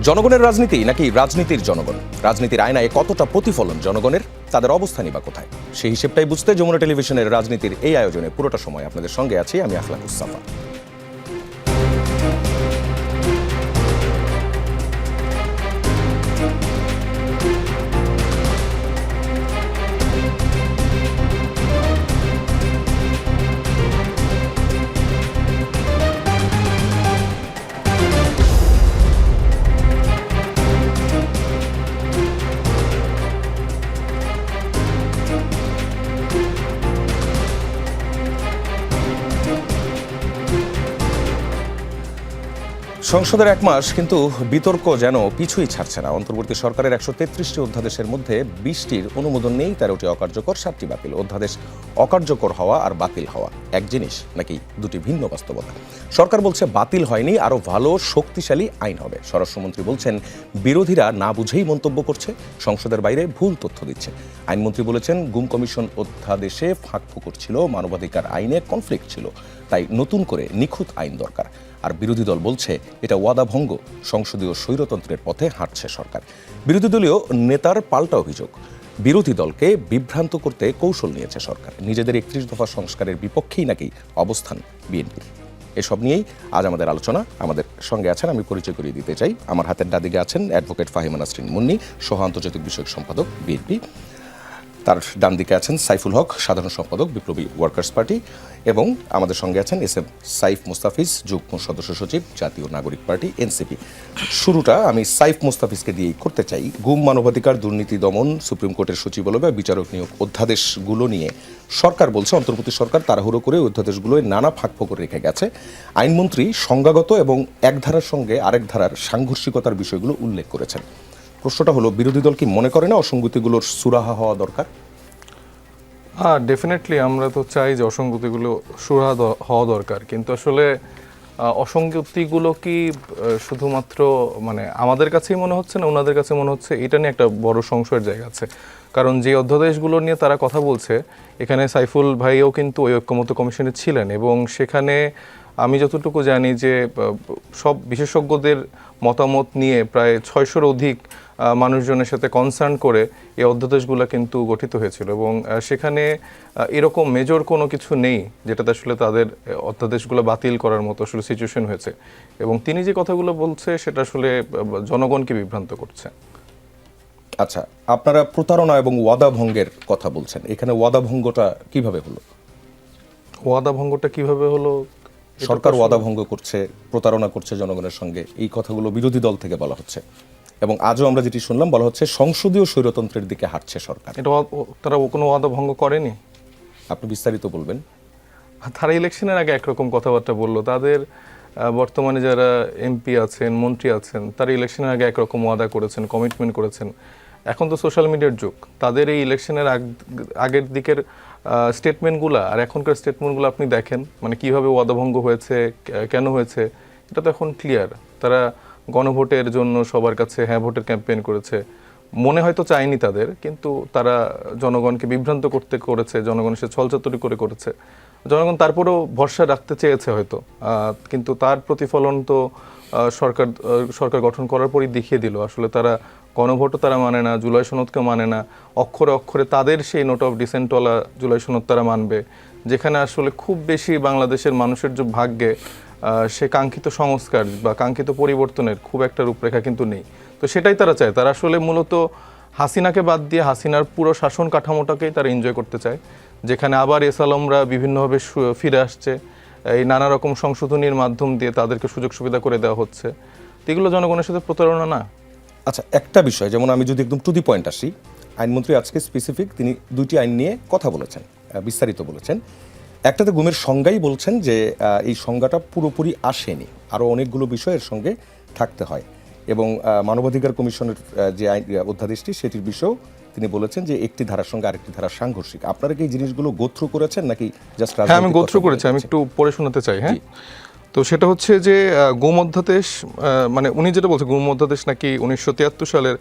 জনগণের রাজনীতি নাকি রাজনীতির জনগণ? রাজনীতির আয়নায় কতটা প্রতিফলন জনগণের, তাদের অবস্থানই বা কোথায়? সেই হিসেবটাই বুঝতে যমুনা টেলিভিশনের রাজনীতির এই আয়োজনে পুরোটা সময় আপনাদের সঙ্গে আছি আমি আখলাকুস সাফা। সংসদের এক মাস কিন্তু বিতর্ক যেন পিছুই ছাড়ছে না। অন্তর্বর্তী সরকারের 133টি অধ্যাদেশের মধ্যে 20টির অনুমোদন নেই, 13টি অকার্যকর, 7টি বাতিল। অধ্যাদেশ অকার্যকর হওয়া আর বাতিল হওয়া এক জিনিস নাকি দুটি ভিন্ন বাস্তবতা? সরকার বলছে বাতিল হয়নি, আরও ভালো শক্তিশালী আইন হবে। স্বরাষ্ট্রমন্ত্রী বলছেন বিরোধীরা না বুঝেই মন্তব্য করছে, সংসদের বাইরে ভুল তথ্য দিচ্ছে। আইনমন্ত্রী বলেছেন গুম কমিশন অধ্যাদেশে ফাঁকফোকর ছিল, মানবাধিকার আইনে কনফ্লিক্ট ছিল, তাই নতুন করে নিখুঁত আইন দরকার। আর বিরোধী দল বলছে এটা ওয়াদাভঙ্গ, সংসদীয় স্বৈরতন্ত্রের পথে হাঁটছে সরকার। বিরোধী দলীয় নেতার পাল্টা অভিযোগ, বিরোধী দলকে বিভ্রান্ত করতে কৌশল নিয়েছে সরকার। নিজেদের 31 দফা সংস্কারের বিপক্ষেই নাকি অবস্থান বিএনপির। এসব নিয়েই আজ আমাদের আলোচনা। আমাদের সঙ্গে আছেন, আমি পরিচয় করিয়ে দিতে চাই, আমার হাতের ডাদিকে আছেন অ্যাডভোকেট ফাহিমা নাসরিন মুন্নি, সহ আন্তর্জাতিক বিষয়ক সম্পাদক বিএনপি। তার ডান দিকে আছেন সাইফুল হক, সাধারণ সম্পাদক বিপ্লবী ওয়ার্কার্স পার্টি, এবং আমাদের সঙ্গে আছেন এস এম সাইফ মুস্তাফিজ, যুগ্ম সদস্য সচিব, জাতীয় নাগরিক পার্টি এনসিপি। শুরুটা আমি সাইফ মুস্তাফিজকে দিয়েই করতে চাই। গুম, মানবাধিকার, দুর্নীতি দমন, সুপ্রিম কোর্টের সচিবালয়, বিচারক নিয়োগ অধ্যাদেশগুলো নিয়ে সরকার বলছে অন্তর্বর্তী সরকার তাড়াহুড়ো করে অধ্যাদেশগুলোয় নানা ফাঁকফোকর রেখে গেছে। আইনমন্ত্রী সংজ্ঞাগত এবং এক ধারার সঙ্গে আরেক ধারার সাংঘর্ষিকতার বিষয়গুলো উল্লেখ করেছেন। প্রশ্নটা হলো, বিরোধী দল কি মনে করে না অসঙ্গতিগুলোর সুরাহা হওয়া দরকার? হ্যাঁ, ডেফিনেটলি আমরা তো চাই যে অসঙ্গতিগুলো সুরাহা হওয়া দরকার, কিন্তু আসলে অসঙ্গতিগুলো কি শুধুমাত্র মানে আমাদের কাছেই মনে হচ্ছে না, ওনাদের কাছে মনে হচ্ছে? এটা নিয়ে একটা বড় সংশয়ের জায়গা আছে। কারণ যে অধ্যাদেশগুলো নিয়ে তারা কথা বলছে, এখানে সাইফুল ভাইও কিন্তু ওই ঐক্যমত্য কমিশনে ছিলেন, এবং সেখানে আমি যতটুকু জানি যে সব বিশেষজ্ঞদের মতামত নিয়ে প্রায় 600-র অধিক মানুষজনের সাথে কনসার্ন করে এই অধ্যাদেশগুলো কিন্তু গঠিত হয়েছিল, এবং সেখানে এরকম মেজর কোনো কিছু নেই যেটাতে আসলে তাদের অধ্যাদেশগুলো বাতিল করার মতো আসলে সিচুয়েশন হয়েছে। এবং তিনি যে কথাগুলো বলছে সেটা আসলে জনগণকে বিভ্রান্ত করছে। আচ্ছা, আপনারা প্রতারণা এবং ওয়াদা ভঙ্গের কথা বলছেন, এখানে ওয়াদা ভঙ্গটা কিভাবে হলো? ওয়াদা ভঙ্গটা কিভাবে হলো? সরকার ওয়াদা ভঙ্গ করছে, প্রতারণা করছে জনগণের সঙ্গে, এই কথাগুলো বিরোধী দল থেকে বলা হচ্ছে, এবং আজও আমরা যেটি শুনলাম বলা হচ্ছে সংসদীয় স্বৈরতন্ত্রের দিকে হাঁটছে সরকার। এটা তারা কোনো ওয়াদা ভঙ্গ করেনি। আপনি বিস্তারিত বলবেন। তারা ইলেকশনের আগে একরকম কথাবার্তা বললো, তাদের বর্তমানে যারা এমপি আছেন, মন্ত্রী আছেন, তারা ইলেকশনের আগে একরকম ওয়াদা করেছেন, কমিটমেন্ট করেছেন। এখন তো সোশ্যাল মিডিয়ার যুগ, তাদের এই ইলেকশনের আগের দিকের স্টেটমেন্টগুলো আর এখনকার স্টেটমেন্টগুলো আপনি দেখেন, মানে কিভাবে ওয়াদাভঙ্গ হয়েছে, কেন হয়েছে, এটা তো এখন ক্লিয়ার। তারা গণভোটের জন্য সবার কাছে হ্যাঁ ভোটের ক্যাম্পেইন করেছে, মনে হয়তো চায়নি তাদের, কিন্তু তারা জনগণকে বিভ্রান্ত করতে করেছে, জনগণের সাথে ছলচাতুরি করেছে। জনগণ তারপরেও ভরসা রাখতে চেয়েছে হয়তো, কিন্তু তার প্রতিফলন তো সরকার গঠন করার পরই দেখিয়ে দিল। আসলে তারা গণভোটও তারা মানে না, জুলাই সনদকে মানে না, অক্ষরে অক্ষরে তাদের সেই নোট অফ ডিসেন্টওয়ালা জুলাই সনদ তারা মানবে, যেখানে আসলে খুব বেশি বাংলাদেশের মানুষের যে ভাগ্যে সে কাঙ্ক্ষিত সংস্কার বা কাঙ্ক্ষিত পরিবর্তনের খুব একটা রূপরেখা কিন্তু নেই। তো সেটাই তারা চায়। তারা আসলে মূলত হাসিনাকে বাদ দিয়ে হাসিনার পুরো শাসন কাঠামোটাকেই তারা এনজয় করতে চায়, যেখানে আবার এসালামরা বিভিন্নভাবে ফিরে আসছে, এই নানা রকম সংশোধনীর মাধ্যম দিয়ে তাদেরকে সুযোগ সুবিধা করে দেওয়া হচ্ছে। এগুলো জনগণের সাথে প্রতারণা না? আচ্ছা, একটা বিষয়, যেমন আমি যদি একদম টু দি পয়েন্ট আসি, আইনমন্ত্রী আজকে স্পেসিফিক তিনি 2টি আইন নিয়ে কথা বলেছেন, বিস্তারিত বলেছেন। একটাতে গুমের সংজ্ঞাই বলছেন যে এই সংজ্ঞাটা পুরোপুরি আসেনি, আরও অনেকগুলো বিষয়ের সঙ্গে থাকতে হয়, এবং মানবাধিকার কমিশনের যে আইন অধ্যাদেশটি সেটির বিষয়েও তিনি বলেছেন যে একটি ধারার সঙ্গে আরেকটি ধারা সাংঘর্ষিক। আপনারা কি এই জিনিসগুলো গোত্র করেছেন নাকি জাস্ট? হ্যাঁ, আমি গোত্র করেছি, আমি একটু পড়ে শোনাতে চাই। হ্যাঁ, তো সেটা হচ্ছে যে গুম অধ্যাদেশ, মানে উনি যেটা বলছে গুম অধ্যাদেশ নাকি 1973 সালের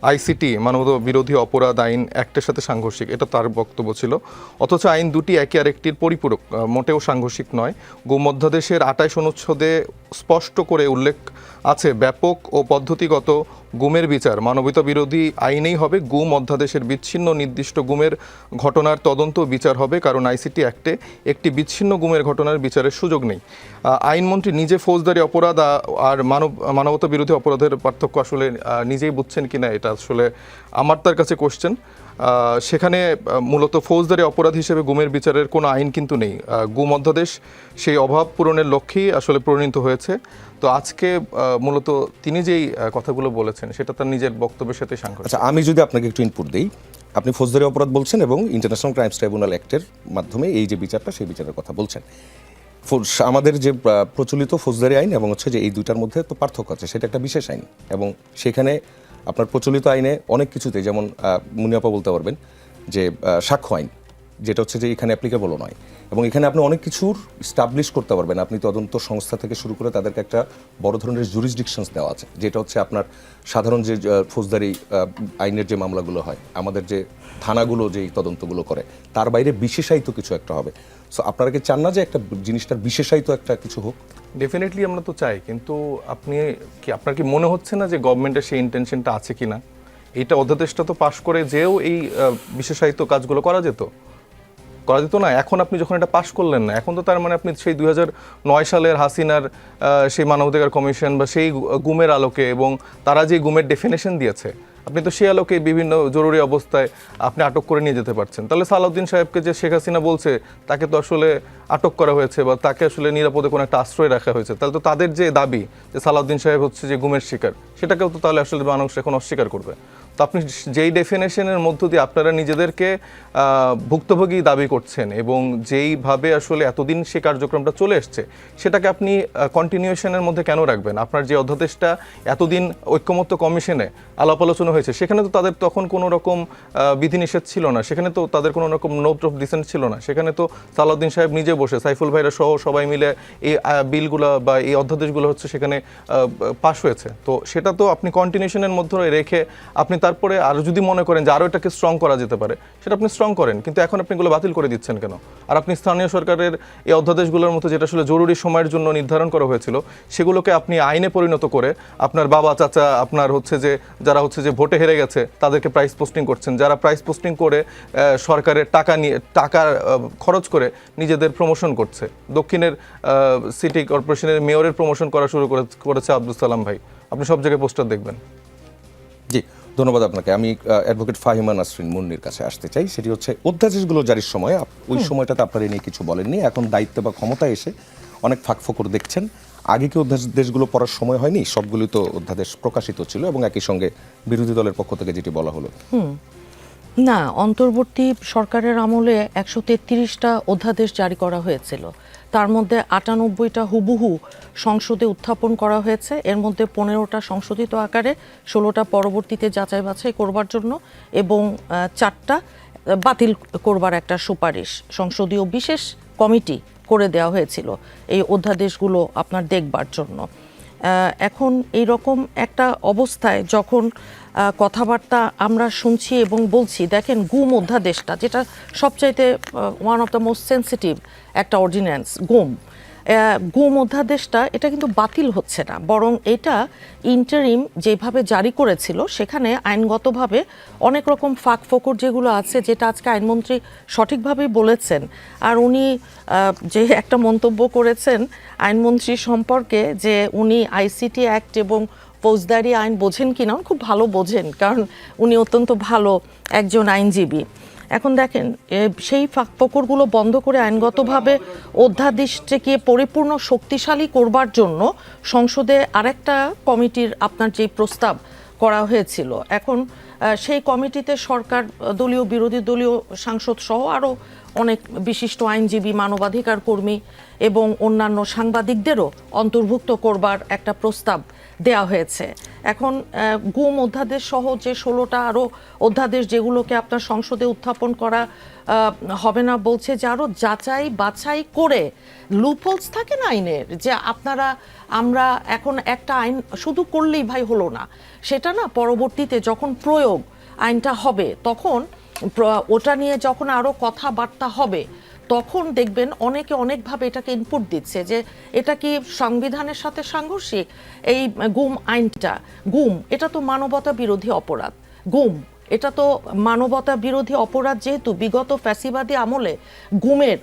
আইসিটি মানব বিরোধী অপরাধ আইন অ্যাক্টের সাথে সাংঘর্ষিক, এটা তার বক্তব্য ছিল। অথচ আইন দুটি একে আরেকটির পরিপূরক, মোটেও সাংঘর্ষিক নয়। গুম অধ্যাদেশের 28 অনুচ্ছেদে স্পষ্ট করে উল্লেখ আছে ব্যাপক ও পদ্ধতিগত গুমের বিচার মানবতা বিরোধী আইনেই হবে। গুম অধ্যাদেশের বিচ্ছিন্ন নির্দিষ্ট গুমের ঘটনার তদন্ত ও বিচার হবে, কারণ আইসিটি অ্যাক্টে একটি বিচ্ছিন্ন গুমের ঘটনার বিচারের সুযোগ নেই। আইনমন্ত্রী নিজে ফৌজদারি অপরাধ আর মানবতা বিরোধী অপরাধের পার্থক্য আসলে নিজেই বুঝছেন কিনা, এটা আসলে আমার তার কাছে কোশ্চেন। সেখানে মূলত ফৌজদারি অপরাধ হিসেবে গুমের বিচারের কোনো আইন কিন্তু নেই। গুম অধ্যাদেশ সেই অভাব পূরণের লক্ষ্যেই আসলে পরিণত হয়েছে। তো আজকে মূলত তিনি যেই কথাগুলো বলেছেন সেটা তার নিজের বক্তব্যের সাথে সাংঘর্ষিক। আচ্ছা, আমি যদি আপনাকে একটু ইনপুট দিই, আপনি ফৌজদারি অপরাধ বলছেন এবং ইন্টারন্যাশনাল ক্রাইমস ট্রাইব্যুনাল অ্যাক্টের মাধ্যমে এই যে বিচারটা, সেই বিচারের কথা বলছেন। আমাদের যে প্রচলিত ফৌজদারি আইন এবং হচ্ছে যে এই দুইটার মধ্যে তো পার্থক্য আছে, সেটা একটা বিশেষ আইন এবং সেখানে আপনার প্রচলিত আইনে অনেক কিছুতে, যেমন মুনিয়াপা বলতে পারবেন যে সাক্ষ্য আইন, যেটা হচ্ছে যে এখানে অ্যাপ্লিকেবলও নয়, এবং এখানে আপনি অনেক কিছুর স্টাবলিশ করতে পারবেন। আপনি তদন্ত সংস্থা থেকে শুরু করে তাদেরকে একটা বড় ধরনের জুরিসডিকশনস দেওয়া আছে, যেটা হচ্ছে আপনার সাধারণ যে ফৌজদারি আইনের যে মামলাগুলো হয়, আমাদের যে থানাগুলো যেই তদন্তগুলো করে, তার বাইরে বিশেষায়িত কিছু একটা হবে। সো আপনারা কি চান না যে একটা জিনিসটার বিশেষায়িত একটা কিছু হোক? ডেফিনেটলি আমরা তো চাই, কিন্তু আপনার কি মনে হচ্ছে না যে গভর্নমেন্টের সেই ইন্টেনশনটা আছে কিনা? এইটা অধ্যাদেশটা তো পাশ করে যেও এই বিশেষায়িত কাজগুলো করা যেত না। এখন আপনি যখন এটা পাশ করলেন না, এখন তো তার মানে আপনি সেই 2009 সালের হাসিনার সেই মানবাধিকার কমিশন বা সেই গুমের আলোকে এবং তারা যে গুমের ডেফিনেশন দিয়েছে, আপনি তো সেই আলোকে বিভিন্ন জরুরি অবস্থায় আপনি আটক করে নিয়ে যেতে পারছেন। তাহলে সালাউদ্দিন সাহেবকে যে শেখ হাসিনা বলছে তাকে তো আসলে আটক করা হয়েছে বা তাকে আসলে নিরাপদে কোনো একটা আশ্রয় রাখা হয়েছে, তাহলে তো তাদের যে দাবি যে সালাউদ্দিন সাহেব হচ্ছে যে গুমের শিকার, সেটাকেও তো তাহলে আসলে মানুষ এখন অস্বীকার করবে। তো আপনি যেই ডেফিনেশনের মধ্য দিয়ে আপনারা নিজেদেরকে ভুক্তভোগী দাবি করছেন এবং যেইভাবে আসলে এতদিন সেই কার্যক্রমটা চলে এসছে, সেটাকে আপনি কন্টিনিউশনের মধ্যে কেন রাখবেন? আপনার যে অধ্যাদেশটা এতদিন ঐক্যমত্য কমিশনে আলাপ আলোচনা হয়েছে, সেখানে তো তাদের তখন কোনো রকম বিধিনিষেধ ছিল না, সেখানে তো তাদের কোনো রকম নোট অফ ডিসেন্ট ছিল না, সেখানে তো সালাউদ্দিন সাহেব নিজে বসে, সাইফুল ভাইরা সহ সবাই মিলে এই বিলগুলো বা এই অধ্যাদেশগুলো হচ্ছে সেখানে পাশ হয়েছে। তো সেটা তো আপনি কন্টিনিউশনের মধ্যে রেখে আপনি তারপরে আরও যদি মনে করেন যে আরও এটাকে স্ট্রং করা যেতে পারে, সেটা আপনি স্ট্রং করেন, কিন্তু এখন আপনি এগুলো বাতিল করে দিচ্ছেন কেন? আর আপনি স্থানীয় সরকারের এই অধ্যাদেশগুলোর মতো যেটা আসলে জরুরি সময়ের জন্য নির্ধারণ করা হয়েছিল, সেগুলোকে আপনি আইনে পরিণত করে আপনার বাবা চাচা, আপনার হচ্ছে যে যারা হচ্ছে যে ভোটে হেরে গেছে তাদেরকে প্রাইস পোস্টিং করছেন, যারা প্রাইস পোস্টিং করে সরকারের টাকা খরচ করে নিজেদের প্রমোশন করছে। দক্ষিণের সিটি কর্পোরেশনের মেয়রের প্রমোশন করা শুরু করেছে আব্দুল সালাম ভাই, আপনি সব জায়গায় পোস্টার দেখবেন। জি, ধন্যবাদ আপনাকে। আমি অ্যাডভোকেট ফাহিমা নাসরিন মুন্নির কাছে আসতে চাই। সেটি হচ্ছে অধ্যাদেশগুলো জারির সময় ওই সময়টাতে আপনারা নিয়ে কিছু বলেননি, এখন দায়িত্ব বা ক্ষমতায় এসে অনেক ফাঁকফোকর দেখছেন। আগে কি অধ্যাদেশগুলো পড়ার সময় হয়নি? সবগুলি তো অধ্যাদেশ প্রকাশিত ছিল এবং একই সঙ্গে বিরোধী দলের পক্ষ থেকে যেটি বলা হলো। না, অন্তর্বর্তী সরকারের আমলে 133টা অধ্যাদেশ জারি করা হয়েছিল, তার মধ্যে 98টা হুবহু সংসদে উত্থাপন করা হয়েছে। এর মধ্যে 15টা সংশোধিত আকারে, 16টা পরবর্তীতে যাচাই বাছাই করবার জন্য এবং 4টা বাতিল করবার একটা সুপারিশ সংসদীয় বিশেষ কমিটি করে দেওয়া হয়েছিল এই অধ্যাদেশগুলো আপনার দেখবার জন্য। এখন এই রকম একটা অবস্থায় যখন কথাবার্তা আমরা শুনছি এবং বলছি, দেখেন গুম অধ্যাদেশটা যেটা সবচাইতে one of the most sensitive একটা অর্ডিন্যান্স, গুম অধ্যাদেশটা এটা কিন্তু বাতিল হচ্ছে না, বরং এটা ইন্টারিম যেভাবে জারি করেছিল সেখানে আইনগতভাবে অনেক রকম ফাঁক ফোকর যেগুলো আছে, যেটা আজকে আইনমন্ত্রী সঠিকভাবেই বলেছেন। আর উনি যে একটা মন্তব্য করেছেন আইনমন্ত্রী সম্পর্কে, যে উনি আইসিটি অ্যাক্ট এবং ফৌজদারি আইন বোঝেন কিনা, খুব ভালো বোঝেন, কারণ উনি অত্যন্ত ভালো একজন আইনজীবী। এখন দেখেন, সেই ফাঁকফোকরগুলো বন্ধ করে আইনগতভাবে অধ্যাদেশটিকে পরিপূর্ণ শক্তিশালী করবার জন্য সংসদে আরেকটা কমিটির আপনার যে প্রস্তাব করা হয়েছিল, এখন সেই কমিটিতে সরকার দলীয়, বিরোধী দলীয় সাংসদ সহ আরও অনেক বিশিষ্ট আইনজীবী, মানবাধিকার কর্মী এবং অন্যান্য সাংবাদিকদেরও অন্তর্ভুক্ত করবার একটা প্রস্তাব দেয়া হয়েছে। এখন গুম অধ্যাদেশ সহ যে 16টা আরও অধ্যাদেশ যেগুলোকে আপনার সংসদে উত্থাপন করা হবে না বলছে, যে আরও যাচাই বাছাই করে, লুপহোলস থাকে না আইনের, যে আমরা এখন একটা আইন শুধু করলেই ভাই হলো না, সেটা না পরবর্তীতে যখন প্রয়োগ আইনটা হবে তখন ওটা নিয়ে যখন আরও কথাবার্তা হবে তখন দেখবেন অনেকে অনেকভাবে এটাকে ইনপুট দিচ্ছে যে এটা কি সংবিধানের সাথে সাংঘর্ষিক। এই গুম আইনটা, গুম এটা তো মানবতা বিরোধী অপরাধ, গুম এটা তো মানবতা বিরোধী অপরাধ, যেহেতু বিগত ফ্যাসিবাদী আমলে গুমের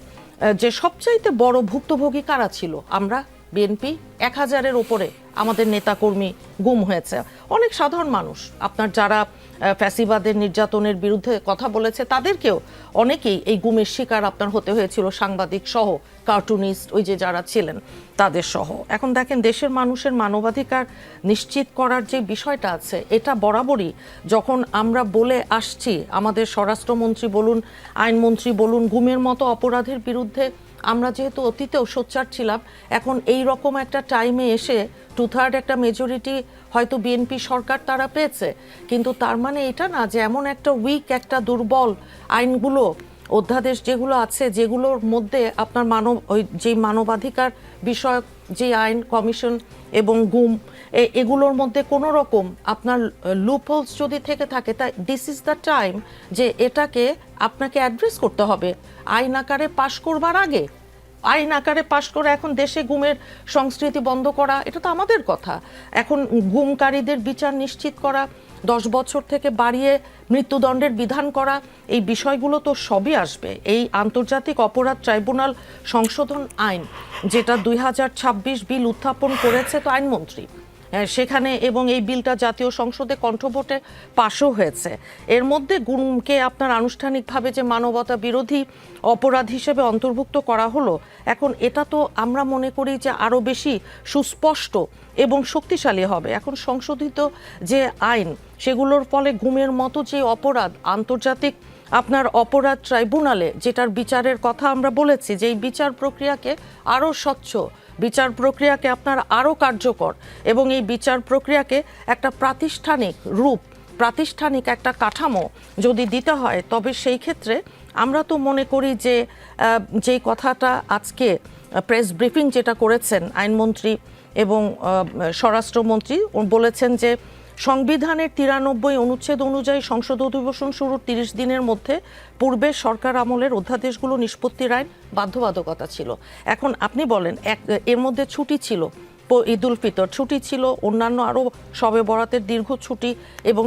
যে সবচাইতে বড় ভুক্তভোগী কারা ছিল, আমরা বিএনপি, 1000-এর ওপরে আমাদের নেতাকর্মী গুম হয়েছে। অনেক সাধারণ মানুষ আপনার যারা ফ্যাসিবাদের নির্যাতনের বিরুদ্ধে কথা বলেছে তাদেরকেও অনেকেই এই গুমের শিকার আপনার হতে হয়েছিল, সাংবাদিক সহ, কার্টুনিস্ট ওই যে যারা ছিলেন তাদের সহ। এখন দেখেন দেশের মানুষের মানবাধিকার নিশ্চিত করার যে বিষয়টা আছে, এটা বরাবরই যখন আমরা বলে আসছি, আমাদের স্বরাষ্ট্রমন্ত্রী বলুন, আইনমন্ত্রী বলুন, গুমের মতো অপরাধের বিরুদ্ধে আমরা যেহেতু অতীতেও সোচ্চার ছিলাম, এখন এই রকম একটা টাইমে এসে 2/3 একটা মেজরিটি হয়তো বিএনপি সরকার তারা পেয়েছে, কিন্তু তার মানে এটা না যে এমন একটা উইক, একটা দুর্বল আইনগুলো, অধ্যাদেশ যেগুলো আছে, যেগুলোর মধ্যে আপনার যে মানবাধিকার বিষয়ক যে আইন, কমিশন এবং গুম, এগুলোর মধ্যে কোনো রকম আপনার লুপহোলস যদি থেকে থাকে, তাই দিস ইজ দ্য টাইম যে এটাকে আপনাকে অ্যাড্রেস করতে হবে আইন আকারে পাশ করবার আগে। আইন আকারে পাশ করে এখন দেশে গুমের সংস্কৃতি বন্ধ করা, এটা তো আমাদের কথা। এখন গুমকারীদের বিচার নিশ্চিত করা, 10 বছর থেকে বাড়িয়ে মৃত্যুদণ্ডের বিধান করা, এই বিষয়গুলো তো সবই আসবে এই আন্তর্জাতিক অপরাধ ট্রাইব্যুনাল সংশোধন আইন, যেটা 2026 বিল উত্থাপন করেছে তো আইনমন্ত্রী সেখানে, এবং এই বিলটা জাতীয় সংসদে কণ্ঠভোটে পাশও হয়েছে। এর মধ্যে গুমকে আপনার আনুষ্ঠানিকভাবে যে মানবতা বিরোধী অপরাধ হিসেবে অন্তর্ভুক্ত করা হলো, এখন এটা তো আমরা মনে করি যে আরও বেশি সুস্পষ্ট এবং শক্তিশালী হবে। এখন সংশোধিত যে আইন, সেগুলোর ফলে গুমের মতো যে অপরাধ আন্তর্জাতিক আপনার অপরাধ ট্রাইব্যুনালে যেটার বিচারের কথা আমরা বলেছি, যে এই বিচার প্রক্রিয়াকে আরও স্বচ্ছ, বিচার প্রক্রিয়াকে আপনার আরও কার্যকর, এবং এই বিচার প্রক্রিয়াকে একটা প্রাতিষ্ঠানিক রূপ, প্রাতিষ্ঠানিক একটা কাঠামো যদি দিতে হয়, তবে সেই ক্ষেত্রে আমরা তো মনে করি যে যেই কথাটা আজকে প্রেস ব্রিফিং যেটা করেছেন আইনমন্ত্রী এবং স্বরাষ্ট্রমন্ত্রী, বলেছেন যে সংবিধানের 93 অনুচ্ছেদ অনুযায়ী সংসদ অধিবেশন শুরুর 30 দিনের মধ্যে পূর্বে সরকার আমলের অধ্যাদেশগুলো নিষ্পত্তির আইন বাধ্যবাধকতা ছিল। এখন আপনি বলেন, এর মধ্যে ছুটি ছিল, ঈদ উল ফিতর ছুটি ছিল, অন্যান্য আরও শবে বরাতের দীর্ঘ ছুটি, এবং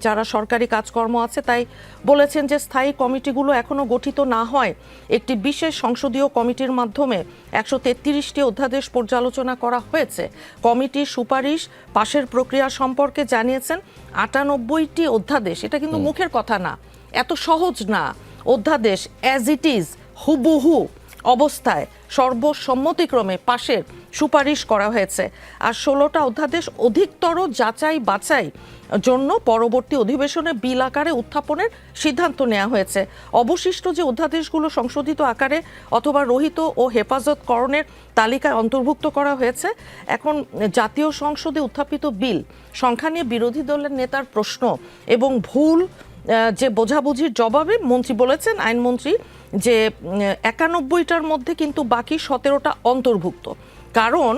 যারা সরকারি কাজকর্ম আছে, তাই বলেছেন যে স্থায়ী কমিটিগুলো এখনও গঠিত না হয় একটি বিশেষ সংসদীয় কমিটির মাধ্যমে 133টি অধ্যাদেশ পর্যালোচনা করা হয়েছে। কমিটির সুপারিশ পাশের প্রক্রিয়া সম্পর্কে জানিয়েছেন 98টি অধ্যাদেশ, এটা কিন্তু মুখের কথা না, এত সহজ না, অধ্যাদেশ অ্যাজ ইট ইজ হুবহু অবস্থায় সর্বসম্মতিক্রমে পাশের সুপারিশ করা হয়েছে। আর 16টা অধ্যাদেশ অধিকতর যাচাই বাছাই জন্য পরবর্তী অধিবেশনে বিল আকারে উত্থাপনের সিদ্ধান্ত নেওয়া হয়েছে। অবশিষ্ট যে অধ্যাদেশগুলো সংশোধিত আকারে অথবা রহিত ও হেফাজতকরণের তালিকায় অন্তর্ভুক্ত করা হয়েছে। এখন জাতীয় সংসদে উত্থাপিত বিল সংখ্যা নিয়ে বিরোধী দলের নেতার প্রশ্ন এবং ভুল যে বোঝাবুঝির জবাবে মন্ত্রী বলেছেন, আইনমন্ত্রী, যে 91টার মধ্যে কিন্তু বাকি 17টা অন্তর্ভুক্ত, কারণ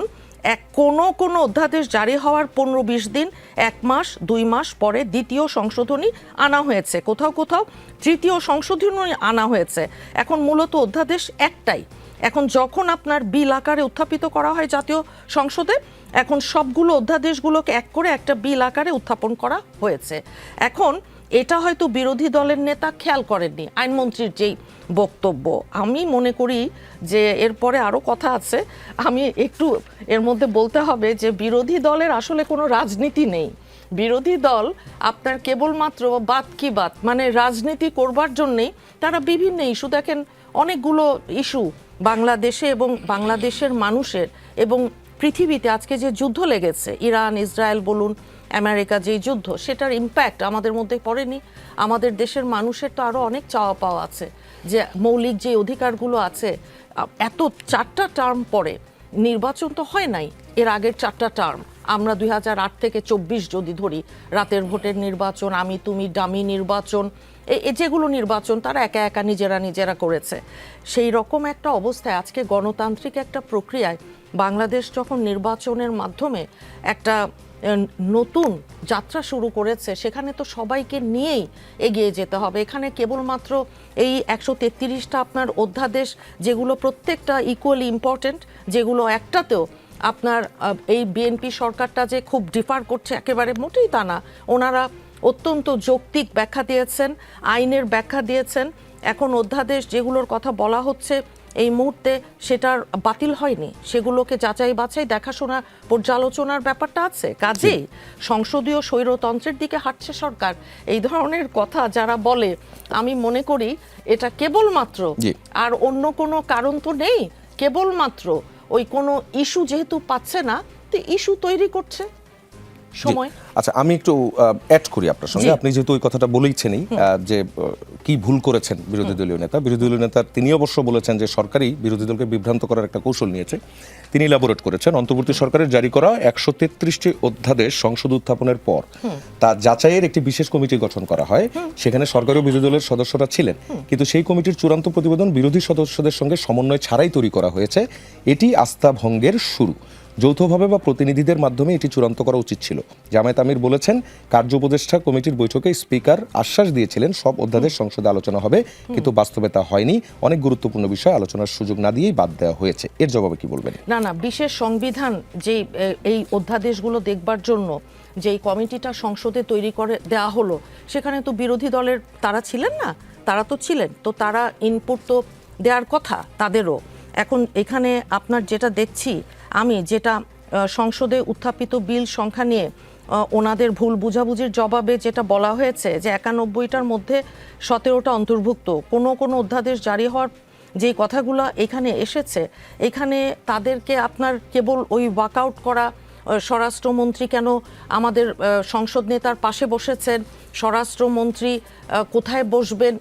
কোনো অধ্যাদেশ জারি হওয়ার 15-20 দিন, 1 মাস 2 মাস পরে দ্বিতীয় সংশোধনী আনা হয়েছে, কোথাও কোথাও তৃতীয় সংশোধনী আনা হয়েছে। এখন মূলত অধ্যাদেশ একটাই। এখন যখন আপনার বিল আকারে উত্থাপিত করা হয় জাতীয় সংসদে, এখন সবগুলো অধ্যাদেশগুলোকে এক করে একটা বিল আকারে উত্থাপন করা হয়েছে। এখন এটা হয়তো বিরোধী দলের নেতা খেয়াল করেননি, আইনমন্ত্রীর যেই বক্তব্য। আমি মনে করি যে এরপরে আরও কথা আছে, আমি একটু এর মধ্যে বলতে হবে যে বিরোধী দলের আসলে কোনো রাজনীতি নেই। বিরোধী দল আপনার কেবলমাত্র বাত কি বাত, মানে রাজনীতি করবার জন্যেই তারা বিভিন্ন ইস্যু, দেখেন অনেকগুলো ইস্যু বাংলাদেশে এবং বাংলাদেশের মানুষের এবং পৃথিবীতে আজকে যে যুদ্ধ লেগেছে, ইরান ইসরায়েল বলুন, আমেরিকা, যে যুদ্ধ, সেটার ইম্প্যাক্ট আমাদের মধ্যে পড়েনি? আমাদের দেশের মানুষের তো আরও অনেক চাওয়া পাওয়া আছে, যে মৌলিক যে অধিকারগুলো আছে। এত 4টা টার্ম পরে নির্বাচন তো হয় নাই, এর আগের 4টা টার্ম আমরা 2008 থেকে 24 যদি ধরি, রাতের ভোটের নির্বাচন, আমি তুমি ডামি নির্বাচন, এই যেগুলো নির্বাচন তারা একা একা নিজেরা করেছে। সেই রকম একটা অবস্থায় আজকে গণতান্ত্রিক একটা প্রক্রিয়ায় বাংলাদেশ যখন নির্বাচনের মাধ্যমে একটা নতুন যাত্রা শুরু করেছে, সেখানে তো সবাইকে নিয়েই এগিয়ে যেতে হবে। এখানে কেবলমাত্র এই 133টা আপনার অধ্যাদেশ, যেগুলো প্রত্যেকটা ইকুয়ালি ইম্পর্টেন্ট, যেগুলো একটাতেও আপনার এই বিএনপি সরকারটা যে খুব ডিফার করছে একেবারে মোটেই তা না। ওনারা অত্যন্ত যৌক্তিক ব্যাখ্যা দিয়েছেন, আইনের ব্যাখ্যা দিয়েছেন। এখন অধ্যাদেশ যেগুলোর কথা বলা হচ্ছে এই মুহূর্তে সেটার বাতিল হয়নি, সেগুলোকে যাচাই বাছাই দেখাশোনা পর্যালোচনার ব্যাপারটা আছে। কাজেই সংসদীয় স্বৈরতন্ত্রের দিকে হাঁটছে সরকার, এই ধরনের কথা যারা বলে, আমি মনে করি এটা কেবলমাত্র, আর অন্য কোনো কারণ তো নেই, কেবলমাত্র ওই কোনো ইস্যু যেহেতু পাচ্ছে না, তো ইস্যু তৈরি করছে সময়। আচ্ছা, আমি একটু অ্যাড করি আপনার সঙ্গে। আপনি যেহেতু ওই কথাটা বলেইছেনই যে কি ভুল করেছেন বিরোধী দলীয় নেতা, তিনি অবশ্য বলেছেন যে সরকারই বিরোধী দলকে বিভ্রান্ত করার একটা কৌশল নিয়েছে। তিনি ইলাবোরেট করেছেন, অন্তর্বর্তী সরকারের জারি করা 133টি অধ্যাদেশ সংসদ উত্থাপনের পর তা যাচাইয়ের একটি বিশেষ কমিটি গঠন করা হয়। সেখানে সরকারি ও বিরোধী দলের সদস্যরা ছিলেন, কিন্তু সেই কমিটির চূড়ান্ত প্রতিবেদন বিরোধী সদস্যদের সঙ্গে সমন্বয় ছাড়াই তৈরি করা হয়েছে। এটি আস্থা ভঙ্গের শুরু। যৌথভাবে বা প্রতিনিধিদের মাধ্যমে এটি চূড়ান্ত করা উচিত ছিল। জামায়াত আমির বলেছেন, কার্য উপদেষ্টা কমিটির বৈঠকে স্পিকার আশ্বাস দিয়েছিলেন সব অধ্যাদেশ সংসদে আলোচনা হবে, কিন্তু বাস্তবে তা হয়নি। অনেক গুরুত্বপূর্ণ বিষয় আলোচনার সুযোগ না দিয়েই বাদ দেওয়া হয়েছে। এর জবাবে কি বলবেন? না, বিশেষ সংবিধান যে এই অধ্যাদেশগুলো দেখবার জন্য যেই কমিটিটা সংসদে তৈরি করে দেওয়া হলো, সেখানে তো বিরোধী দলের তারা ছিলেন না, তারা তো ছিলেন, তো তারা ইনপুট তো দেওয়ার কথা তাদেরও। এখন এখানে আপনার যেটা দেখছি আমি, যেটা সংসদে উত্থাপিত বিল সংখ্যা নিয়ে ওনাদের ভুল বুঝাবুঝির জবাবে যেটা বলা হয়েছে যে 91টার মধ্যে 17টা অন্তর্ভুক্ত, কোনো অধ্যাদেশ জারি হওয়ার যে কথাগুলো এখানে এসেছে, এখানে তাদেরকে আপনার কেবল ওই ওয়াকআউট করা, স্বরাষ্ট্রমন্ত্রী কেন আমাদের সংসদ নেতার পাশে বসেছেন, স্বরাষ্ট্রমন্ত্রী কোথায় বসবেন,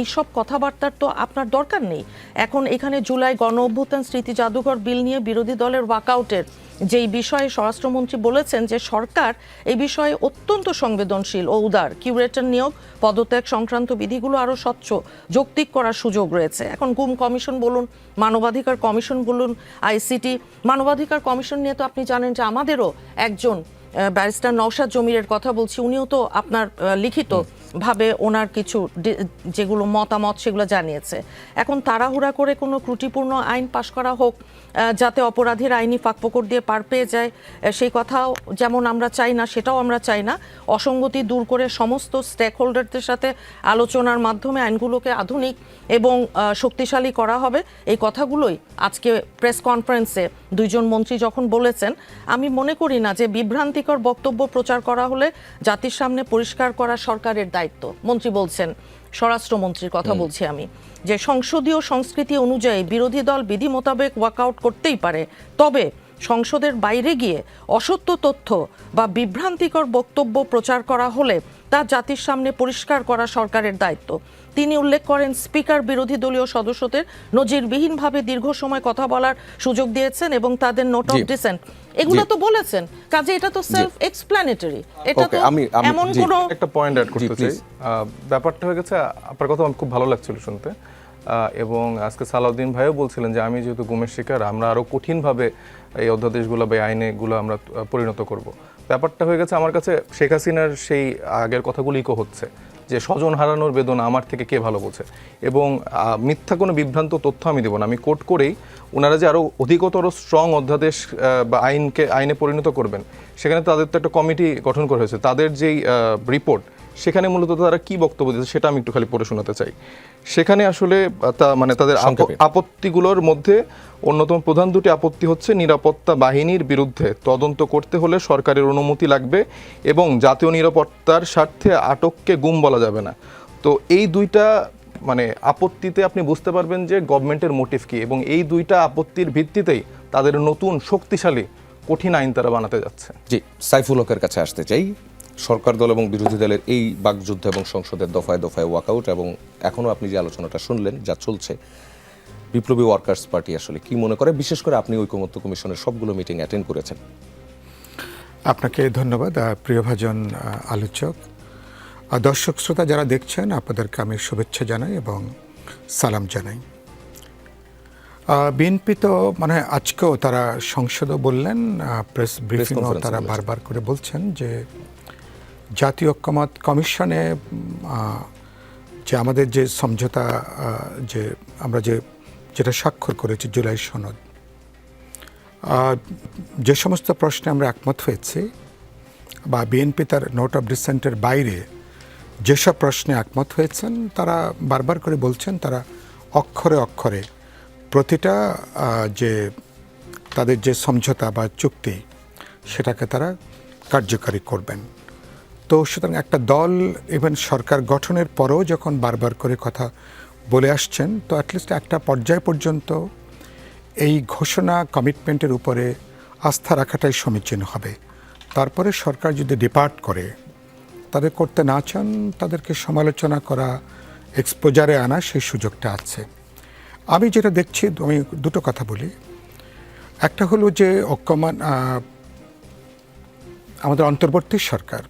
এই সব কথাবার্তার তো আপনার দরকার নেই। এখন এখানে জুলাই গণ অভ্যুত্থান স্মৃতি জাদুঘর বিল নিয়ে বিরোধী দলের ওয়াকআউটের যেই বিষয়ে স্বরাষ্ট্রমন্ত্রী বলেছেন যে সরকার এই বিষয়ে অত্যন্ত সংবেদনশীল ও উদার, কিউরেটর নিয়োগ, পদত্যাগ সংক্রান্ত বিধিগুলো আরও স্বচ্ছ, যৌক্তিক করার সুযোগ রয়েছে। এখন গুম কমিশন বলুন, মানবাধিকার কমিশন বলুন, আইসিটি, মানবাধিকার কমিশন নিয়ে তো আপনি জানেন যে আমাদেরও একজন ব্যারিস্টার নওশাদ জমিরের কথা বলছি, উনিও তো আপনার লিখিত ভাবে ওনার কিছু যেগুলো মতামত সেগুলো জানিয়েছে। এখন তাড়াহুড়া করে কোনো ত্রুটিপূর্ণ আইন পাশ করা হোক যাতে অপরাধীর আইনি ফাঁকফোকর দিয়ে পার পেয়ে যায়, সেই কথাও যেমন আমরা চাই না, সেটাও আমরা চাই না। অসঙ্গতি দূর করে সমস্ত স্টেক হোল্ডারদের সাথে আলোচনার মাধ্যমে আইনগুলোকে আধুনিক এবং শক্তিশালী করা হবে, এই কথাগুলোই আজকে প্রেস কনফারেন্সে দুইজন মন্ত্রী যখন বলেছেন। আমি মনে করি না যে বিভ্রান্তিকর বক্তব্য প্রচার করা হলে জাতির সামনে পরিষ্কার করা সরকারের দায়িত্ব। মন্ত্রী বলছেন, স্বরাষ্ট্রমন্ত্রীর কথা বলছি আমি, যে সংসদীয় সংস্কৃতি অনুযায়ী বিরোধী দল বিধি মোতাবেক ওয়াকআউট করতেই পারে, তবে সংসদের বাইরে গিয়ে অসত্য তথ্য বা বিভ্রান্তিকর বক্তব্য প্রচার করা হলে তা জাতির সামনে পরিষ্কার করা সরকারের দায়িত্ব। তিনি উল্লেখ করেন, স্পিকার বিরোধী দলীয় সদস্যদের নজিরবিহীনভাবে দীর্ঘ সময় কথা বলার সুযোগ দিয়েছেন এবং তাদের নোট অফ ডিসেন্ট এগুলো তো বলেছেন। কাজে এটা তো সেলফ এক্সপ্ল্যানেটরি, এটা তো এমন কোনো একটা পয়েন্ট অ্যাড করতে চাই। ব্যাপারটা হয়ে গেছে, আপনার কথা আমার খুব ভালো লাগছিল শুনতে, এবং আজকে সালাউদ্দিন ভাইও বলছিলেন যে আমি যেহেতু গুমের শিকার, আমরা আরও কঠিনভাবে এই অধ্যাদেশগুলো বা আইনেগুলো আমরা পরিণত করব। ব্যাপারটা হয়ে গেছে আমার কাছে শেখ হাসিনার সেই আগের কথাগুলো ইকো হচ্ছে, যে স্বজন হারানোর বেদনা আমার থেকে কে ভালো বোঝে, এবং মিথ্যা কোনো বিভ্রান্ত তথ্য আমি দেবো না। আমি কোট করেই ওনারা যে আরও অধিকতর স্ট্রং অধ্যাদেশ বা আইনে পরিণত করবেন, সেখানে তাদের তো একটা কমিটি গঠন করা হয়েছে। তাদের যেই রিপোর্ট, সেখানে মূলত তারা কি বক্তব্য দিয়েছে সেটা আমি একটু খালি পড়ে শোনাতে চাই। সেখানে আসলে মানে তাদের আপত্তিগুলোর মধ্যে অন্যতম প্রধান দুটি আপত্তি হচ্ছে, নিরাপত্তা বাহিনীর বিরুদ্ধে তদন্ত করতে হলে সরকারের অনুমতি লাগবে এবং জাতীয় নিরাপত্তার স্বার্থে আটককে গুম বলা যাবে না। তো এই দুইটা মানে আপত্তিতে আপনি বুঝতে পারবেন যে গভর্নমেন্টের মোটিভ কি, এবং এই দুইটা আপত্তির ভিত্তিতেই তাদের নতুন শক্তিশালী কঠিন আইন তারা বানাতে যাচ্ছে। জি, সাইফুল হকের কাছে আসতে চাই। সরকার দল এবং বিরোধী দলের এই বাকযুদ্ধ এবং সংসদের দফায় দফায় ওয়াকআউট এবং এখনও আপনি যে আলোচনাটা শুনলেন যা চলছে, বিপ্লবী ওয়ার্কার্স পার্টি আসলে কি মনে করে? বিশেষ করে আপনি ঐকমত্য কমিশনের সবগুলো মিটিং অ্যাটেন্ড করেছেন। আপনাকে ধন্যবাদ প্রিয়ভাজন আলোচক। দর্শক শ্রোতা যারা দেখছেন, আপনাদেরকে আমি শুভেচ্ছা জানাই এবং সালাম জানাই। বিএনপি তো মানে আজকেও তারা সংসদও বললেন, প্রেস ব্রিফিংও তারা বারবার করে বলছেন যে জাতীয় ঐকমত্য কমিশনে যে আমাদের যে সমঝোতা যে আমরা যেটা স্বাক্ষর করেছি জুলাই সনদ, যে সমস্ত প্রশ্নে আমরা একমত হয়েছি বা বিএনপি তার নোট অফ ডিসেন্টের বাইরে যেসব প্রশ্নে একমত হয়েছেন, তারা বারবার করে বলছেন তারা অক্ষরে অক্ষরে প্রতিটা যে তাদের যে সমঝোতা বা চুক্তি সেটাকে তারা কার্যকারী করবেন। তো সুতরাং একটা দল ইভেন সরকার গঠনের পরেও যখন বারবার করে কথা বলে আসছেন, তো অ্যাটলিস্ট একটা পর্যায় পর্যন্ত এই ঘোষণা কমিটমেন্টের উপরে আস্থা রাখাটাই সমীচীন হবে। তারপরে সরকার যদি ডিপার্ট করে, তাদের করতে না চান, তাদেরকে সমালোচনা করা, এক্সপোজারে আনা সেই সুযোগটা আছে। আমি যেটা দেখছি, আমি দুটো কথা বলি। একটা হলো যে আমাদের অন্তর্বর্তী সরকার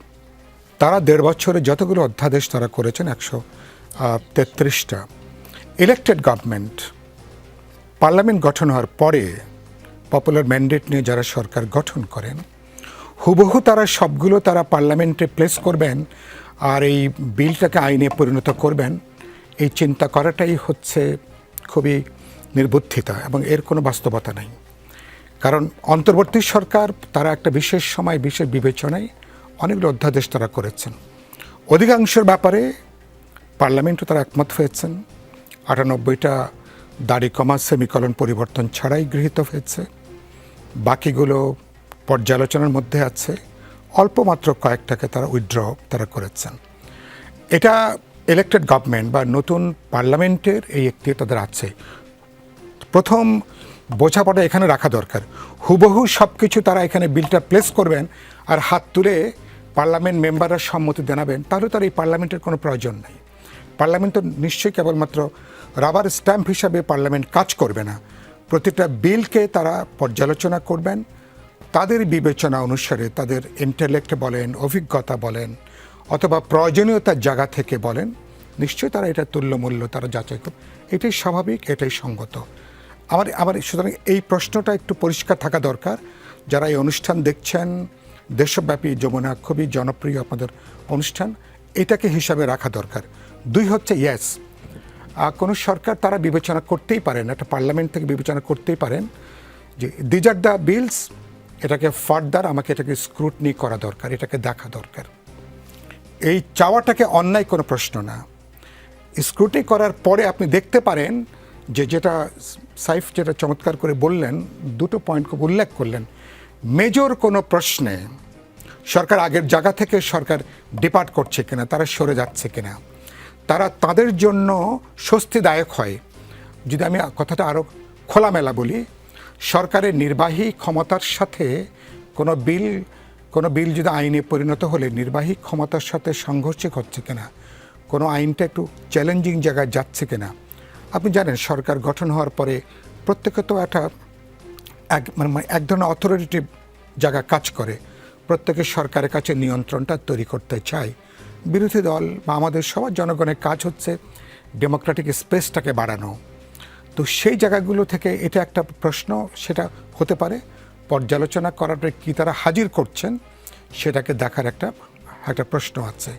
তারা 1.5 বছরে যতগুলো অধ্যাদেশ তারা করেছেন, 133টা, ইলেক্টেড গভর্নমেন্ট পার্লামেন্ট গঠন হওয়ার পরে পপুলার ম্যান্ডেট নিয়ে যারা সরকার গঠন করেন, হুবহু তারা সবগুলো তারা পার্লামেন্টে প্লেস করবেন আর এই বিলটাকে আইনে পরিণত করবেন, এই চিন্তা করাটাই হচ্ছে খুবই নির্বুদ্ধিতা এবং এর কোনো বাস্তবতা নাই। কারণ অন্তর্বর্তী সরকার তারা একটা বিশেষ সময় বিশেষ বিবেচনায় অনেকগুলো অধ্যাদেশ তারা করেছেন। অধিকাংশের ব্যাপারে পার্লামেন্টও তারা একমত হয়েছেন। 98টা দাড়ি কমা সেমিকলন পরিবর্তন ছাড়াই গৃহীত হয়েছে। বাকিগুলো পর্যালোচনার মধ্যে আছে। অল্প মাত্র কয়েকটাকে তারা উইথড্র তারা করেছেন। এটা ইলেক্টেড গভর্নমেন্ট বা নতুন পার্লামেন্টের এই একটি তাদের আছে। প্রথম বোঝাপড়া এখানে রাখা দরকার। হুবহু সব কিছু তারা এখানে বিলটা প্লেস করবেন আর হাত তুলে পার্লামেন্ট মেম্বাররা সম্মতি জানাবেন, তাহলে তার এই পার্লামেন্টের কোনো প্রয়োজন নেই। পার্লামেন্ট তো নিশ্চয়ই কেবলমাত্র রাবার স্ট্যাম্প হিসাবে পার্লামেন্ট কাজ করবে না। প্রতিটা বিলকে তারা পর্যালোচনা করবেন, তাদের বিবেচনা অনুসারে, তাদের ইন্টেলেক্ট বলেন, অভিজ্ঞতা বলেন, অথবা প্রয়োজনীয়তার জায়গা থেকে বলেন, নিশ্চয়ই তারা এটা তুল্যমূল্য তারা যাচাই করবে। এটাই স্বাভাবিক, এটাই সঙ্গত। আমার সুতরাং এই প্রশ্নটা একটু পরিষ্কার থাকা দরকার। যারা এই অনুষ্ঠান দেখছেন, দেশব্যাপী যমুনা খুবই জনপ্রিয় আপনাদের অনুষ্ঠান, এটাকে হিসাবে রাখা দরকার। 2 হচ্ছে ইয়েস, কোনো সরকার তারা বিবেচনা করতেই পারেন, একটা পার্লামেন্ট থেকে বিবেচনা করতেই পারেন যে দিজ আর দ্য বিলস, এটাকে ফার্দার আমাকে এটাকে স্ক্রুটনি করা দরকার, এটাকে দেখা দরকার। এই চাওয়াটাকে অন্যায় কোনো প্রশ্ন না। স্ক্রুটনি করার পরে আপনি দেখতে পারেন যে যেটা সাইফ যেটা চমৎকার করে বললেন, 2টো পয়েন্ট খুব উল্লেখ করলেন। মেজর কোনো প্রশ্নে সরকার আগের জায়গা থেকে সরকার ডিপার্ট করছে কিনা, তারা সরে যাচ্ছে কিনা, তারা তাদের জন্য স্বস্তিদায়ক হয়। যদি আমি কথাটা আরও খোলামেলা বলি, সরকারের নির্বাহী ক্ষমতার সাথে কোনো বিল যদি আইনে পরিণত হলে নির্বাহী ক্ষমতার সাথে সাংঘর্ষিক হচ্ছে কিনা, কোনো আইনটা একটু চ্যালেঞ্জিং জায়গায় যাচ্ছে কিনা। আপনি জানেন সরকার গঠন হওয়ার পরে প্রত্যেকে তো এক ধরনের অথরিটেটিভ জায়গা কাজ করে, প্রত্যেকে সরকারের কাছে নিয়ন্ত্রণটা তৈরি করতে চায়। বিরোধী দল বা আমাদের সবার জনগণের কাজ হচ্ছে ডেমোক্রেটিক স্পেসটাকে বাড়ানো। তো সেই জায়গাগুলো থেকে এটা একটা প্রশ্ন, সেটা হতে পারে পর্যালোচনা করার কি তারা হাজির করছেন সেটাকে দেখার একটা প্রশ্ন আছে।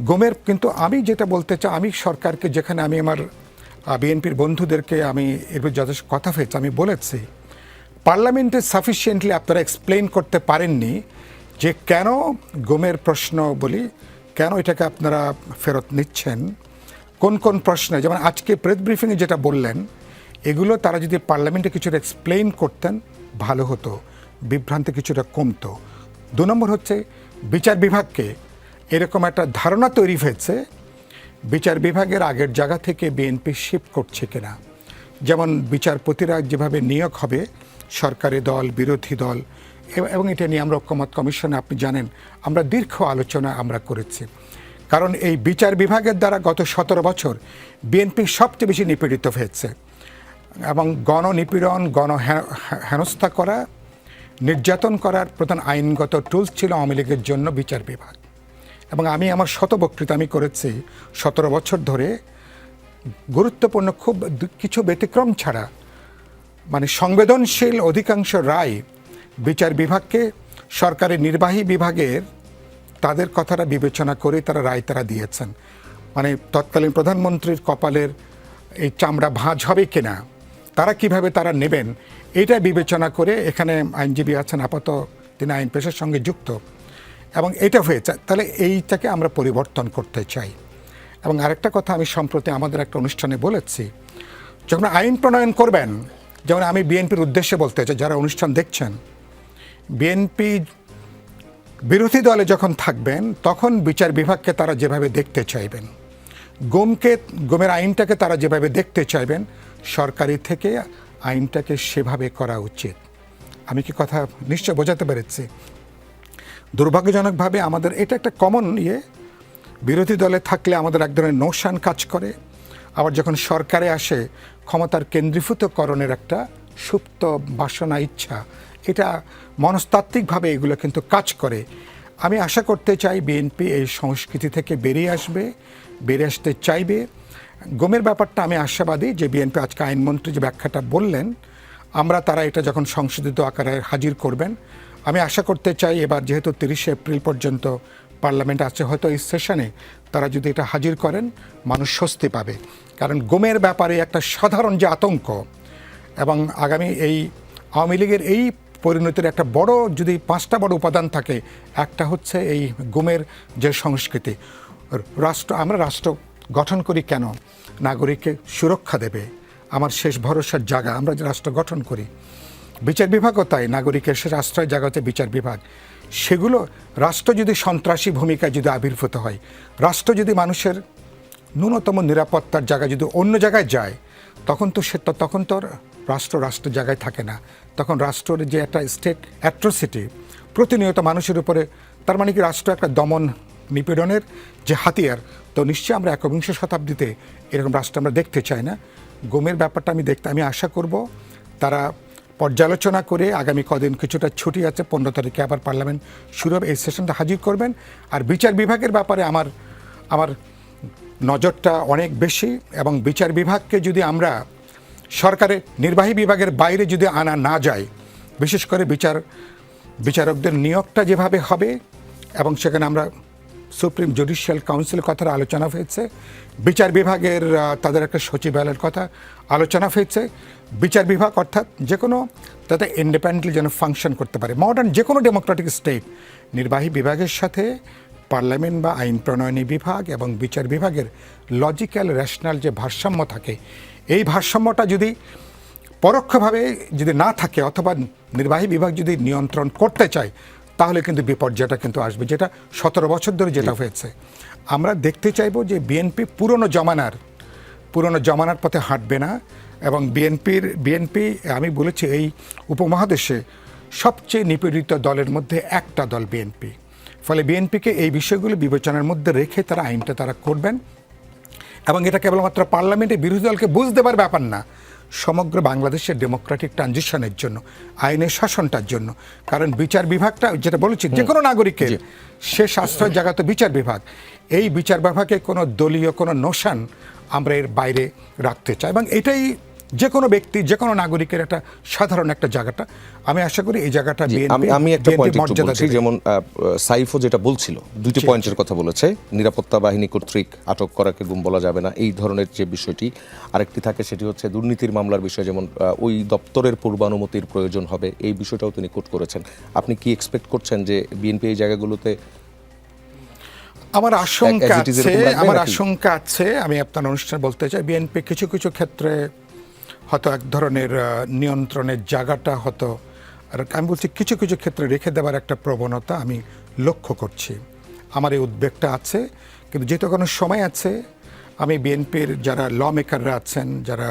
গোমের কিন্তু আমি যেটা বলতে চাই, আমি সরকারকে, যেখানে আমি আমার বিএনপির বন্ধুদেরকে আমি এর যথেষ্ট কথা হয়েছে, আমি বলেছি পার্লামেন্টে সাফিসিয়েন্টলি আপনারা এক্সপ্লেইন করতে পারেননি যে কেন গোমের প্রশ্ন বলি, কেন এটাকে আপনারা ফেরত নিচ্ছেন, কোন কোন প্রশ্নে, যেমন আজকে প্রেস ব্রিফিংয়ে যেটা বললেন, এগুলো তারা যদি পার্লামেন্টে কিছুটা এক্সপ্লেইন করতেন ভালো হতো, বিভ্রান্তি কিছুটা কমতো। 2 নম্বর হচ্ছে বিচার বিভাগকে এরকম একটা ধারণা তৈরি হয়েছে বিচার বিভাগের আগের জায়গা থেকে বিএনপি শিফট করছে কিনা। যেমন বিচারপতিরা যেভাবে নিয়োগ হবে, সরকারি দল, বিরোধী দল, এবং এটা নিয়ে আমরা ঐকমত্য কমিশনে আপনি জানেন আমরা দীর্ঘ আলোচনা আমরা করেছি। কারণ এই বিচার বিভাগের দ্বারা গত 17 বছর বিএনপি সবচেয়ে বেশি নিপীড়িত হয়েছে, এবং গণনিপীড়ন, হেনস্থা করা, নির্যাতন করার প্রধান আইনগত টুলস ছিল আওয়ামী লীগের জন্য বিচার বিভাগ। এবং আমি আমার বক্তৃতা আমি করেছি 17 বছর ধরে, গুরুত্বপূর্ণ খুব কিছু ব্যতিক্রম ছাড়া মানে সংবেদনশীল অধিকাংশ রায় বিচার বিভাগকে সরকারের নির্বাহী বিভাগের তাদের কথাটা বিবেচনা করে তারা রায় তারা দিয়েছেন। মানে তৎকালীন প্রধানমন্ত্রীর কপালের এই চামড়া ভাঁজ হবে কিনা, তারা কিভাবে তারা নেবেন, এটা বিবেচনা করে এখানে আইনজীবী আছেন আপাতত, তিনি আইন পেশার সঙ্গে যুক্ত, এবং এটা হয়েছে। তাহলে এইটাকে আমরা পরিবর্তন করতে চাই। এবং আরেকটা কথা আমি সম্প্রতি আমাদের একটা অনুষ্ঠানে বলেছি, যখন আইন প্রণয়ন করবেন, যেমন আমি বিএনপির উদ্দেশ্যে বলতে চাই, যারা অনুষ্ঠান দেখছেন, বিএনপি বিরোধী দলে যখন থাকবেন তখন বিচার বিভাগকে তারা যেভাবে দেখতে চাইবেন, গুমের আইনটাকে তারা যেভাবে দেখতে চাইবেন, সরকারি থেকে আইনটাকে সেভাবে করা উচিত। আমি কি কথা নিশ্চয় বোঝাতে পেরেছি? দুর্ভাগ্যজনকভাবে আমাদের এটা একটা কমন বিরোধী দলে থাকলে আমাদের এক ধরনের নোশান কাজ করে, আবার যখন সরকারে আসে ক্ষমতার কেন্দ্রীভূতকরণের একটা সুপ্ত বাসনা, ইচ্ছা, এটা মনস্তাত্ত্বিকভাবে এগুলো কিন্তু কাজ করে। আমি আশা করতে চাই বিএনপি এই সংস্কৃতি থেকে বেরিয়ে আসতে চাইবে। গুমের ব্যাপারটা আমি আশাবাদী যে বিএনপি আজকে আইনমন্ত্রী যে ব্যাখ্যাটা বললেন, তারা এটা যখন সংশোধিত আকারে হাজির করবেন, আমি আশা করতে চাই এবার যেহেতু 30 এপ্রিল পর্যন্ত পার্লামেন্ট আছে, হয়তো এই সেশনে তারা যদি এটা হাজির করেন মানুষ স্বস্তি পাবে। কারণ গুমের ব্যাপারে একটা সাধারণ যে আতঙ্ক, এবং আগামী এই আওয়ামী লীগের এই পরিণতির একটা যদি 5টা বড় উপাদান থাকে, একটা হচ্ছে এই গুমের যে সংস্কৃতি। আমরা রাষ্ট্র গঠন করি কেন? নাগরিককে সুরক্ষা দেবে, আমার শেষ ভরসার জায়গা, আমরা যে রাষ্ট্র গঠন করি। বিচার বিভাগও তাই, নাগরিকের শেষ আশ্রয় জায়গা হচ্ছে বিচার বিভাগ। সেগুলো রাষ্ট্র যদি সন্ত্রাসী ভূমিকায় যদি আবির্ভূত হয়, রাষ্ট্র যদি মানুষের ন্যূনতম নিরাপত্তার জায়গা যদি অন্য জায়গায় যায়, তখন তো রাষ্ট্রের জায়গায় থাকে না। তখন রাষ্ট্রের যে একটা স্টেট অ্যাট্রোসিটি প্রতিনিয়ত মানুষের উপরে, তার মানে কি রাষ্ট্র একটা দমন নিপীড়নের যে হাতিয়ার। তো নিশ্চয়ই আমরা 21শ শতাব্দীতে এরকম রাষ্ট্র আমরা দেখতে চাই না। গুমের ব্যাপারটা আমি আশা করব তারা পর্যালোচনা করে আগামী কদিন কিছুটা ছুটি আছে, 15 তারিখে আবার পার্লামেন্ট শুরু হবে, এই সেশনটা হাজির করবেন। আর বিচার বিভাগের ব্যাপারে আমার নজরটা অনেক বেশি, এবং বিচার বিভাগকে যদি আমরা সরকারের নির্বাহী বিভাগের বাইরে যদি আনা না যায়, বিশেষ করে বিচারকদের নিয়োগটা যেভাবে হবে, এবং সেখানে আমরা সুপ্রিম জুডিশিয়াল কাউন্সিলের কথা আলোচনা হয়েছে, বিচার বিভাগের তাদের একটা সচিবালয়ের কথা আলোচনা হয়েছে। বিচার বিভাগ অর্থাৎ যে কোনো তাতে ইন্ডিপেন্ডেন্টলি যেন ফাংশন করতে পারে। মডার্ন যে কোনো ডেমোক্রেটিক স্টেট নির্বাহী বিভাগের সাথে পার্লামেন্ট বা আইন প্রণয়নী বিভাগ এবং বিচার বিভাগের লজিক্যাল রেশনাল যে ভারসাম্য থাকে, এই ভারসাম্যটা যদি পরোক্ষভাবে যদি না থাকে, অথবা নির্বাহী বিভাগ যদি নিয়ন্ত্রণ করতে চায়, তাহলে কিন্তু বিপর্যয়টা কিন্তু আসবে, যেটা 17 বছর ধরে যেটা হয়েছে। আমরা দেখতে চাইব যে বিএনপি পুরনো জমানার পথে হাঁটবে না, এবং বিএনপি আমি বলেছি এই উপমহাদেশে সবচেয়ে নিপীড়িত দলের মধ্যে একটা দল বিএনপি। ফলে বিএনপিকে এই বিষয়গুলো বিবেচনার মধ্যে রেখে তারা আইনটা তারা করবেন, এবং এটা কেবলমাত্র পার্লামেন্টে বিরোধী দলকে বুঝ দেবার ব্যাপার না, সমগ্র বাংলাদেশের ডেমোক্রেটিক ট্রানজিশনের জন্য, আইনের শাসনটার জন্য। কারণ বিচার বিভাগটা যেটা বলেছি, যে কোনো নাগরিকের শেষ আশ্রয় জায়গা তো বিচার বিভাগ। এই বিচার বিভাগে কোনো দলীয় কোনো নোশান আমরা এর বাইরে রাখতে চাই, এবং এটাই যে কোনো ব্যক্তি, যে কোনো নাগরিকের একটা সাধারণ একটা জায়গাটা। আমি আশা করি এই জায়গাটা আমি একটা পয়েন্ট বলছি, যেমন সাইফও যেটা বলছিল, দুটি পয়েন্টের কথা বলেছে, নিরাপত্তা বাহিনী কর্তৃক আটক করাকে গুম বলা যাবে না, এই ধরনের যে বিষয়টি। আরেকটি থাকে সেটি হচ্ছে দুর্নীতির মামলার বিষয়, যেমন ওই দপ্তরের পূর্বানুমতির প্রয়োজন হবে, এই বিষয়টাও তিনি কোট করেছেন। আপনি কি এক্সপেক্ট করছেন যে বিএনপি এই জায়গাগুলোতে? আমার আশঙ্কা আছে, আমি আপনার অনুষ্ঠানে বলতে চাই, বিএনপি কিছু কিছু ক্ষেত্রে হয়তো এক ধরনের নিয়ন্ত্রণের জায়গাটা হয়তো, আর আমি বলছি কিছু কিছু ক্ষেত্রে রেখে দেওয়ার একটা প্রবণতা আমি লক্ষ্য করছি। আমার এই উদ্বেগটা আছে, কিন্তু যেহেতু কোনো সময় আছে, আমি বিএনপির যারা ল মেকাররা আছেন, যারা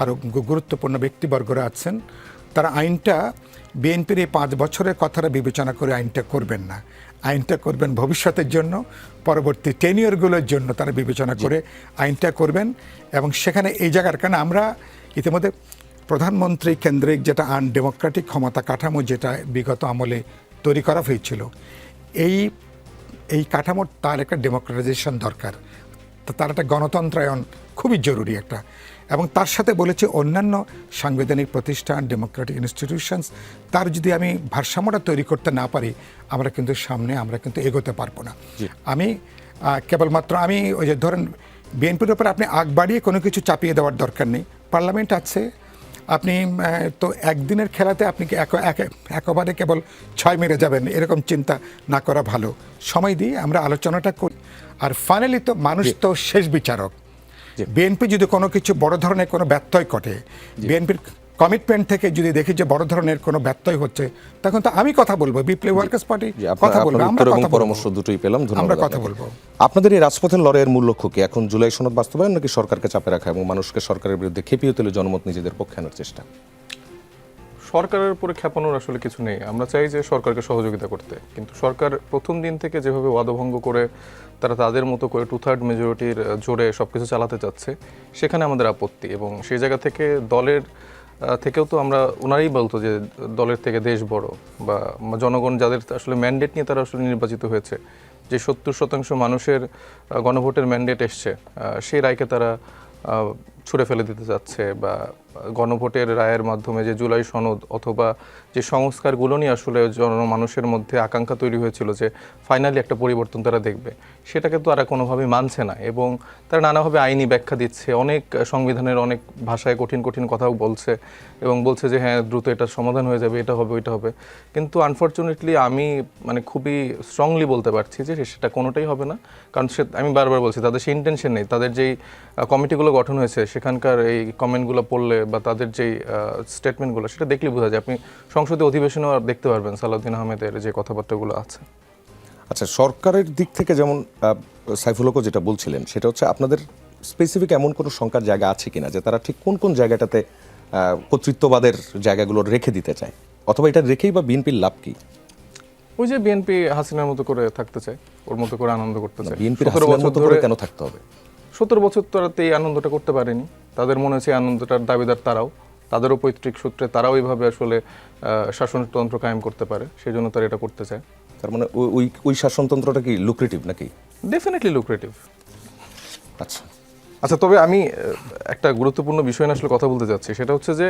আরও গুরুত্বপূর্ণ ব্যক্তিবর্গরা আছেন, তারা আইনটা বিএনপির এই 5 বছরের কথাটা বিবেচনা করে আইনটা করবেন না। আইনটা করবেন ভবিষ্যতের জন্য, পরবর্তী টেনিয়রগুলোর জন্য তারা বিবেচনা করে আইনটা করবেন। এবং সেখানে এই জায়গার কারণে আমরা ইতিমধ্যে প্রধানমন্ত্রী কেন্দ্রিক যেটা আনডেমোক্রেটিক ক্ষমতা কাঠামো যেটা বিগত আমলে তৈরি করা হয়েছিল, এই কাঠামোর তার একটা ডেমোক্রেটাইজেশন দরকার, তার একটা গণতন্ত্রায়ন খুবই জরুরি একটা। এবং তার সাথে বলেছে অন্যান্য সাংবিধানিক প্রতিষ্ঠান, ডেমোক্রেটিক ইনস্টিটিউশনস, তার যদি আমি ভারসাম্যটা তৈরি করতে না পারি, আমরা কিন্তু এগোতে পারবো না। আমি কেবলমাত্র ওই যে ধরেন বিএনপির উপর আপনি আগ বাড়িয়ে কোনো কিছু চাপিয়ে দেওয়ার দরকার নেই। পার্লামেন্ট আছে, আপনি তো একদিনের খেলাতে আপনি কি একবারে কেবল 6 মেরে যাবেন এরকম চিন্তা না করা ভালো। সময় দিয়ে আমরা আলোচনাটা করি। আর ফাইনালি তো মানুষ তো শেষ বিচারক। বিএনপি যদি কোনো কিছু বড় ধরনের কোনো ব্যত্যয় ঘটে, বিএনপির কমিটমেন্ট থেকে যদি দেখি যে বড় ধরনের কোনো ব্যত্যয় হচ্ছে, তখন তো আমি কথা বলবো, বিপ্লবী ওয়ার্কার্স পার্টি কথা বলবো, আমরা কথা বলবো, পরামর্শ দুটোই পেলাম, ধন্যবাদ। আমরা কথা বলবো। আপনাদের এই রাজপথের লড়াইয়ের মূল লক্ষ্য কি? এখন জুলাই সনদ বাস্তবায়ন নাকি সরকারকে চাপে রাখা এবং মানুষকে সরকারের বিরুদ্ধে খেপিয়ে তুলে জনমত নিজেদের পক্ষে আনার চেষ্টা? সরকারের উপরে খেপানোর আসলে কিছু নেই। আমরা চাই যে সরকারকে সহযোগিতা করতে, কিন্তু সরকার প্রথম দিন থেকে যেভাবে ওয়াদাভঙ্গ করে তারা তাদের মতো করে 2/3 মেজরিটির জোরে সবকিছু চালাতে চাচ্ছে, সেখানে আমাদের আপত্তি। এবং সেই জায়গা থেকে দলের থেকেও তো আমরা ওনারাই বলতো যে দলের থেকে দেশ বড়, বা জনগণ যাদের আসলে ম্যান্ডেট নিয়ে তারা আসলে নির্বাচিত হয়েছে, যে 70% মানুষের গণভোটের ম্যান্ডেট এসছে, সেই রায়কে তারা ছুঁড়ে ফেলে দিতে যাচ্ছে, বা গণভোটের রায়ের মাধ্যমে যে জুলাই সনদ অথবা যে সংস্কারগুলো নিয়ে আসলে জনমানুষের মধ্যে আকাঙ্ক্ষা তৈরি হয়েছিল যে ফাইনালি একটা পরিবর্তন তারা দেখবে, সেটাকে তো তারা কোনোভাবেই মানছে না। এবং তারা নানাভাবে আইনি ব্যাখ্যা দিচ্ছে, অনেক সংবিধানের অনেক ভাষায় কঠিন কঠিন কথাও বলছে, এবং বলছে যে হ্যাঁ দ্রুত এটা সমাধান হয়ে যাবে, এটা হবে ওইটা হবে। কিন্তু আনফর্চুনেটলি আমি খুবই স্ট্রংলি বলতে পারছি যে সেটা কোনোটাই হবে না। কারণ আমি বারবার বলছি, তাদের সেই ইন্টেনশন নেই। তাদের যেই কমিটিগুলো গঠন হয়েছে সেখানকার এই কমেন্টগুলো পড়লে বা তাদের যেই স্টেটমেন্টগুলো, সেটা দেখলে বোঝা যায়। আপনি সংসদে অধিবেশনেও দেখতে পারবেন সালাউদ্দিন আহমেদের যে কথাবার্তাগুলো আছে। আচ্ছা, সরকারের দিক থেকে যেমন সাইফুল হকও যেটা বলছিলেন, সেটা হচ্ছে আপনাদের স্পেসিফিক এমন কোনো শঙ্কার জায়গা আছে কিনা যে তারা ঠিক কোন কোন জায়গাটাতে কর্তৃত্ববাদের জায়গাগুলো রেখে দিতে চায়, অথবা এটা রেখেই বা বিএনপির লাভ কি? ওই যে বিএনপি হাসিনার মতো করে থাকতে চায়, ওর মতো করে আনন্দ করতে চায়। বিএনপির হাসিনার মতো করে কেন থাকতে হবে? 17 বছর তারা এই আনন্দটা করতে পারেনি। তাদের মনে হচ্ছে আনন্দটার দাবিদার তারাও, তাদেরও পৈতৃক সূত্রে তারাও এইভাবে আসলে শাসনতন্ত্র কায়েম করতে পারে, সেই জন্য তারা এটা করতে চায়। তার মানে ওই শাসনতন্ত্রটা কি লুক্রেটিভ নাকি? Definitely lucrative. আচ্ছা আচ্ছা, তবে আমি একটা গুরুত্বপূর্ণ বিষয় নিয়ে আসলে কথা বলতে চাচ্ছি, সেটা হচ্ছে যে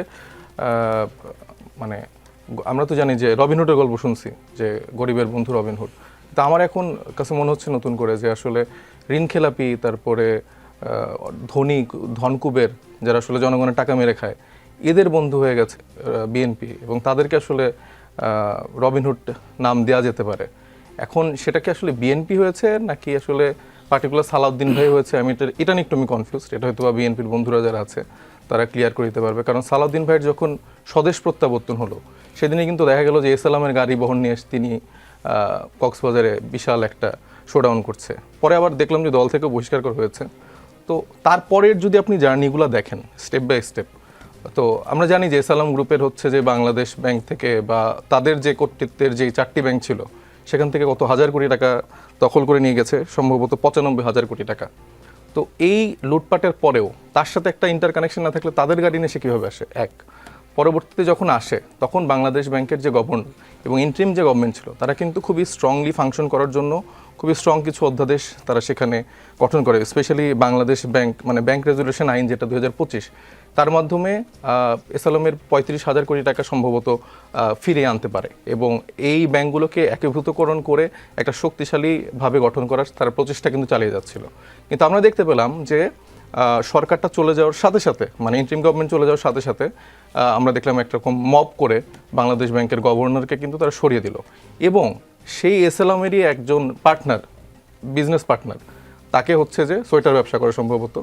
আমরা তো জানি যে রবিনহুডের গল্প শুনছি, যে গরিবের বন্ধু রবিনহুড। তা আমার এখন কাছে মনে হচ্ছে নতুন করে যে আসলে ঋণখেলাপি, তারপরে ধনকুবের যারা আসলে জনগণের টাকা মেরে খায়, এদের বন্ধু হয়ে গেছে বিএনপি, এবং তাদেরকে আসলে রবিনহুড নাম দেওয়া যেতে পারে। এখন সেটা কি আসলে বিএনপি হয়েছে নাকি আসলে পার্টিকুলার সালাউদ্দিন ভাই হয়েছে? এটা নিয়ে একটু আমি কনফিউজ। এটা হয়তো বা বিএনপির বন্ধুরা যারা আছে তারা ক্লিয়ার করে দিতে পারবে। কারণ সালাউদ্দিন ভাইয়ের যখন স্বদেশ প্রত্যাবর্তন হলো, সেদিনই কিন্তু দেখা গেল যে এসএলএমের গাড়ি বহন নিয়ে তিনি কক্সবাজারে বিশাল একটা শোডাউন করছে। পরে আবার দেখলাম যে দল থেকে বহিষ্কার করা হয়েছে। তো তারপরের যদি আপনি জার্নিগুলো দেখেন স্টেপ বাই স্টেপ, তো আমরা জানি যে এসএলএম গ্রুপের হচ্ছে যে বাংলাদেশ ব্যাংক থেকে বা তাদের যে কর্তৃত্বের যে 4টি ব্যাংক ছিল, সেখান থেকে কত হাজার কোটি টাকা দখল করে নিয়ে গেছে, সম্ভবত 95,000 কোটি টাকা। তো এই লুটপাটের পরেও তার সাথে একটা ইন্টারকানেকশন না থাকলে তাদের গাড়ি নিয়ে সে কীভাবে আসে? পরবর্তীতে যখন আসে তখন বাংলাদেশ ব্যাংকের যে গভর্নর এবং ইন্টারিম যে গভর্নমেন্ট ছিল, তারা কিন্তু খুবই স্ট্রংলি ফাংশন করার জন্য খুবই স্ট্রং কিছু অধ্যাদেশ তারা সেখানে গঠন করে। Specially Bangladesh bank bank resolution আইন, যেটা 2025, তার মাধ্যমে এসএলএমের 35,000 কোটি টাকা সম্ভবত ফিরিয়ে আনতে পারে, এবং এই ব্যাংকগুলোকে একীভূতকরণ করে একটা শক্তিশালীভাবে গঠন করার তার প্রচেষ্টা কিন্তু চালিয়ে যাচ্ছিল। কিন্তু আমরা দেখতে পেলাম যে সরকারটা চলে যাওয়ার সাথে সাথে, ইন্টারিম গভর্নমেন্ট চলে যাওয়ার সাথে সাথে আমরা দেখলাম একরকম মব করে বাংলাদেশ ব্যাংকের গভর্নরকে কিন্তু তারা সরিয়ে দিল, এবং সেই এসএলএমেরই একজন পার্টনার, বিজনেস পার্টনার, তাকে হচ্ছে যে সোয়েটার ব্যবসা করে সম্ভবত,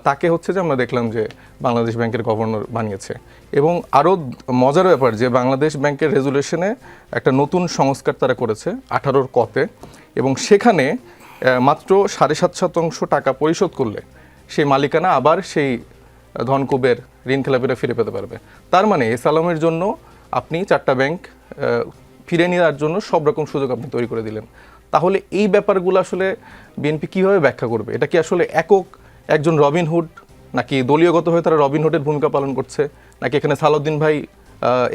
তাকে হচ্ছে যে আমরা দেখলাম যে বাংলাদেশ ব্যাংকের গভর্নর বানিয়েছে। এবং আরও মজার ব্যাপার যে বাংলাদেশ ব্যাংকের রেজুলেশনে একটা নতুন সংস্কার তারা করেছে 18 কতে, এবং সেখানে মাত্র 7.5% টাকা পরিশোধ করলে সেই মালিকানা আবার সেই ধনকুবের ঋণ খেলাপিরা ফিরে পেতে পারবে। তার মানে এস আলমের জন্য আপনি 4টা ব্যাংক ফিরে নেওয়ার জন্য সব রকম সুযোগ আপনি তৈরি করে দিলেন। তাহলে এই ব্যাপারগুলো আসলে বিএনপি কিভাবে ব্যাখ্যা করবে? এটা কি আসলে একক একজন রবিনহুড, নাকি দলীয়গতভাবে তারা রবিনহুডের ভূমিকা পালন করছে, নাকি এখানে সালাউদ্দিন ভাই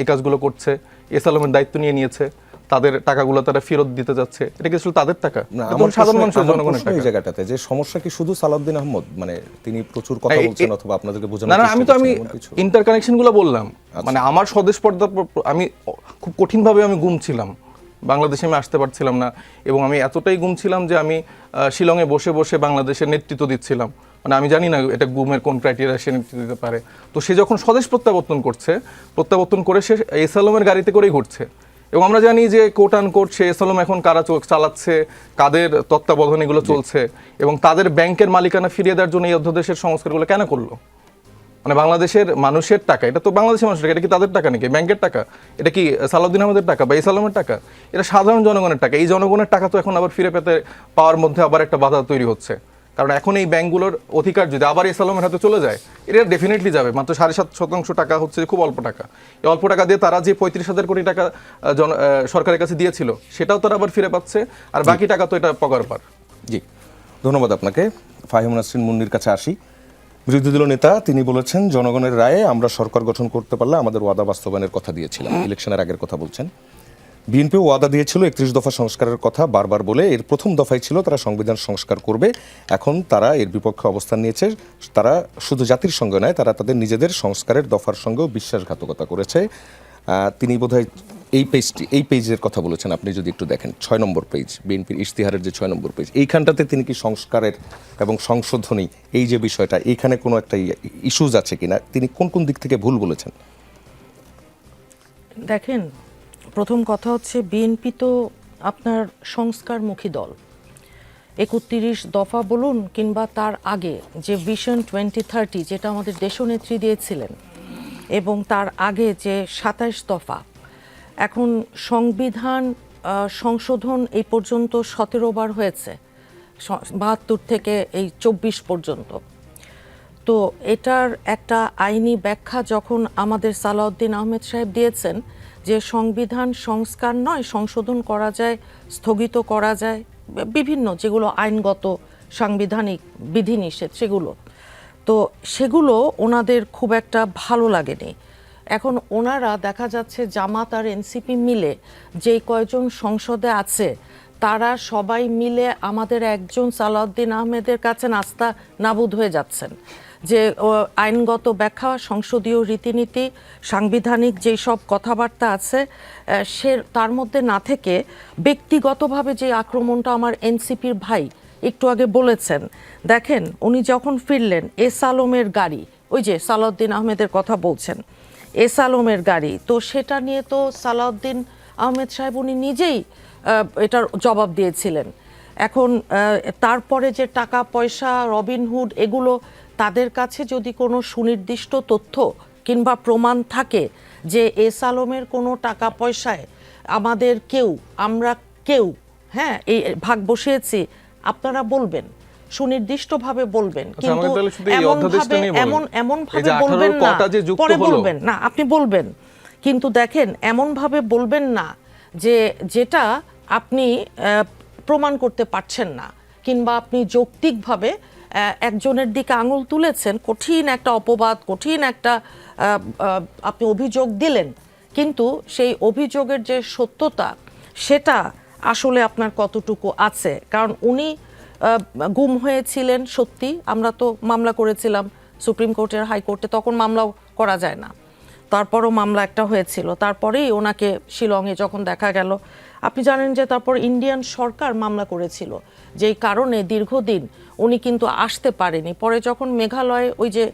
এই কাজগুলো করছে, এস আলমের দায়িত্ব নিয়ে নিয়েছে, তাদের টাকাগুলো তারা ফেরত দিতে যাচ্ছে, এটা কি আসলে তাদের টাকা? না, এটা তো আমার সাধারণ মানুষের আমার জনগণের প্রশ্ন এই টাকা। জায়গাটাতে যে সমস্যা কি শুধু সালাউদ্দিন আহমদ, মানে তিনি প্রচুর কথা বলছেন অথবা আপনাদেরকে বোঝানোর না, চেষ্টা আমি করছেন এমন কিছু? ইন্টারকানেকশনগুলো বললাম। মানে আমার স্বদেশপর্দা আমি খুব কঠিনভাবে আমি গুম ছিলাম, বাংলাদেশে আমি আসতে পারছিলাম না, এবং আমি এতটাই গুম ছিলাম যে আমি শিলংয়ে বসে বসে বাংলাদেশের নেতৃত্ব দিচ্ছিলাম। মানে আমি জানি না এটা গুমের কোন ক্রাইটেরিয়া সে নেতৃত্ব দিতে পারে। তো সে যখন স্বদেশ প্রত্যাবর্তন করে সে এস আলমের গাড়িতে করেই ঘুরছে, এবং আমরা জানি যে কোট আন কোট সে এস আলম এখন কারা চালাচ্ছে, কাদের তত্ত্বাবধানে এগুলো চলছে, এবং তাদের ব্যাংকের মালিকানা ফিরিয়ে দেওয়ার জন্য এই অধ্যাদেশের সংস্কারগুলো কেন করলো? মানে বাংলাদেশের মানুষের টাকা, এটা তো বাংলাদেশের মানুষের টাকা, এটা কি তাদের টাকা নাকি ব্যাংকের টাকা? এটা কি সালাউদ্দিন আহমদের টাকা বা এস আলমের টাকা? এটা সাধারণ জনগণের টাকা। এই জনগণের টাকা তো এখন আবার ফিরে পেতে পাওয়ার মধ্যে আবার একটা বাধা তৈরি হচ্ছে, কারণ এখন এই ব্যাংকগুলোর অধিকার যদি আবার এস আলমের হাতে চলে যায়, এটা ডেফিনেটলি যাবে। মাত্র 7.5% টাকা হচ্ছে খুব অল্প টাকা। এই অল্প টাকা দিয়ে তারা যে 35,000 কোটি টাকা সরকারের কাছে দিয়েছিল, সেটাও তারা আবার ফিরে পাচ্ছে, আর বাকি টাকা তো এটা পগার পার। জি, ধন্যবাদ আপনাকে। ফাহিম নাসরিন মুন্নির কাছে আসি। বিরোধী দল নেতা তিনি বলেছেন, জনগণের রায়ে আমরা সরকার গঠন করতে পারলে আমাদের ওয়াদা বাস্তবায়নের কথা দিয়েছিলাম। ইলেকশনের আগের কথা বলছেন। বিএনপিও ওয়াদা দিয়েছিল 31 দফা সংস্কারের কথা বারবার বলে। এর প্রথম দফায় ছিল তারা সংবিধান সংস্কার করবে। এখন তারা এর বিপক্ষে অবস্থান নিয়েছে। তারা শুধু জাতির সঙ্গে নয়, তারা তাদের নিজেদের সংস্কারের দফার সঙ্গেও বিশ্বাসঘাতকতা করেছে। তিনি বোধহয় এই পেজের কথা বলেছেন, আপনি যদি একটু দেখেন 6 নম্বর পেজ, বিএনপির ইশতেহারের যে 6 নম্বর পেজ, এইখানটাতে তিনি কি সংস্কারের এবং সংশোধনী এই যে বিষয়টা, এইখানে কোনো একটা ইস্যুজ আছে কিনা, তিনি কোন কোন দিক থেকে ভুল বলেছেন? দেখেন, প্রথম কথা হচ্ছে বিএনপি তো আপনার সংস্কারমুখী দল। 31 দফা বলুন কিংবা তার আগে যে ভিশন 2030 যেটা আমাদের দেশনেত্রী দিয়েছিলেন, এবং তার আগে যে 27 দফা, এখন সংবিধান সংশোধন এই পর্যন্ত 17 বার হয়েছে, 72 থেকে এই 24 পর্যন্ত। তো এটার একটা আইনি ব্যাখ্যা যখন আমাদের সালাউদ্দিন আহমেদ সাহেব দিয়েছেন যে সংবিধান সংস্কার নয়, সংশোধন করা যায়, স্থগিত করা যায়, বিভিন্ন যেগুলো আইনগত সাংবিধানিক বিধিনিষেধ সেগুলো, তো সেগুলো ওনাদের খুব একটা ভালো লাগেনি। এখন ওনারা দেখা যাচ্ছে জামাত আর এনসিপি মিলে যেই কয়জন সংসদে আছে তারা সবাই মিলে আমাদের একজন সালাউদ্দিন আহমেদের কাছে নাস্তা নাবুদ হয়ে যাচ্ছেন, যে আইনগত ব্যাখ্যা, সংসদীয় রীতিনীতি, সাংবিধানিক যেই সব কথাবার্তা আছে সে তার মধ্যে না থেকে ব্যক্তিগতভাবে যে আক্রমণটা আমার এনসিপির ভাই একটু আগে বলেছেন। দেখেন, উনি যখন ফিরলেন, এস আলমের গাড়ি, ওই যে সালাউদ্দিন আহমেদের কথা বলছেন, এস আলমের গাড়ি, তো সেটা নিয়ে তো সালাউদ্দিন আহমেদ সাহেব উনি নিজেই এটার জবাব দিয়েছিলেন। এখন তারপরে যে টাকা পয়সা, রবিনহুড, এগুলো তাদের কাছে যদি কোনো সুনির্দিষ্ট তথ্য কিংবা প্রমাণ থাকে যে এস আলমের কোনো টাকা পয়সায় আমাদের আমরা কেউ এই ভাগ বসিয়েছি, আপনারা বলবেন, সুনির্দিষ্টভাবে বলবেন, কিন্তু এমনভাবে বলবেন না, পরে বলবেন না, আপনি বলবেন, কিন্তু দেখেন এমনভাবে বলবেন না যে যেটা আপনি প্রমাণ করতে পারছেন না, কিংবা আপনি যৌক্তিকভাবে একজনের দিকে আঙুল তুলেছেন, কঠিন একটা অপবাদ, কঠিন একটা আপনি অভিযোগ দিলেন, কিন্তু সেই অভিযোগের যে সত্যতা সেটা আসলে আপনার কতটুকু আছে। কারণ উনি গুম হয়েছিলেন সত্যি, আমরা তো মামলা করেছিলাম সুপ্রিম কোর্টের, হাইকোর্টে, তখন মামলাও করা যায় না, তারপরও মামলা একটা হয়েছিল, তারপরেই ওনাকে শিলংয়ে যখন দেখা গেল, আপনি জানেন যে তারপর ইন্ডিয়ান সরকার মামলা করেছিল, যেই কারণে দীর্ঘদিন উনি কিন্তু আসতে পারেনি। পরে যখন মেঘালয়ে ওই যে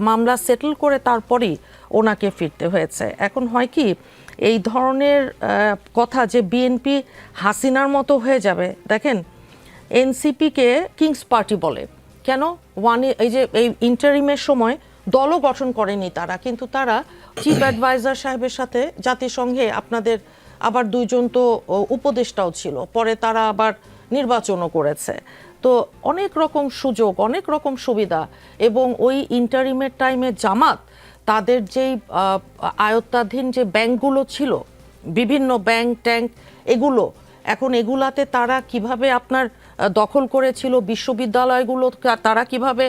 মামলা সেটেল করে তারপরেই ওনাকে ফিরতে হয়েছে। এখন হয় কি, এই ধরনের কথা যে বিএনপি হাসিনার মতো হয়ে যাবে, দেখেন এনসিপিকে কিংস পার্টি বলে কেন, এই যে এই ইন্টারিমের সময় দলও গঠন করেনি তারা, কিন্তু তারা চিফ অ্যাডভাইজার সাহেবের সাথে জাতিসংঘে আপনাদের আবার 2 জন তো উপদেষ্টাও ছিল, পরে তারা আবার নির্বাচনও করেছে। তো অনেক রকম সুযোগ, অনেক রকম সুবিধা, এবং ওই ইন্টারিমের টাইমে জামাত তাদের যেই আয়ত্তাধীন যে ব্যাংকগুলো ছিল, বিভিন্ন ব্যাংক ট্যাঙ্ক, এগুলো এখন এগুলাতে তারা কিভাবে আপনার দখল করেছিল, বিশ্ববিদ্যালয়গুলো তারা কিভাবে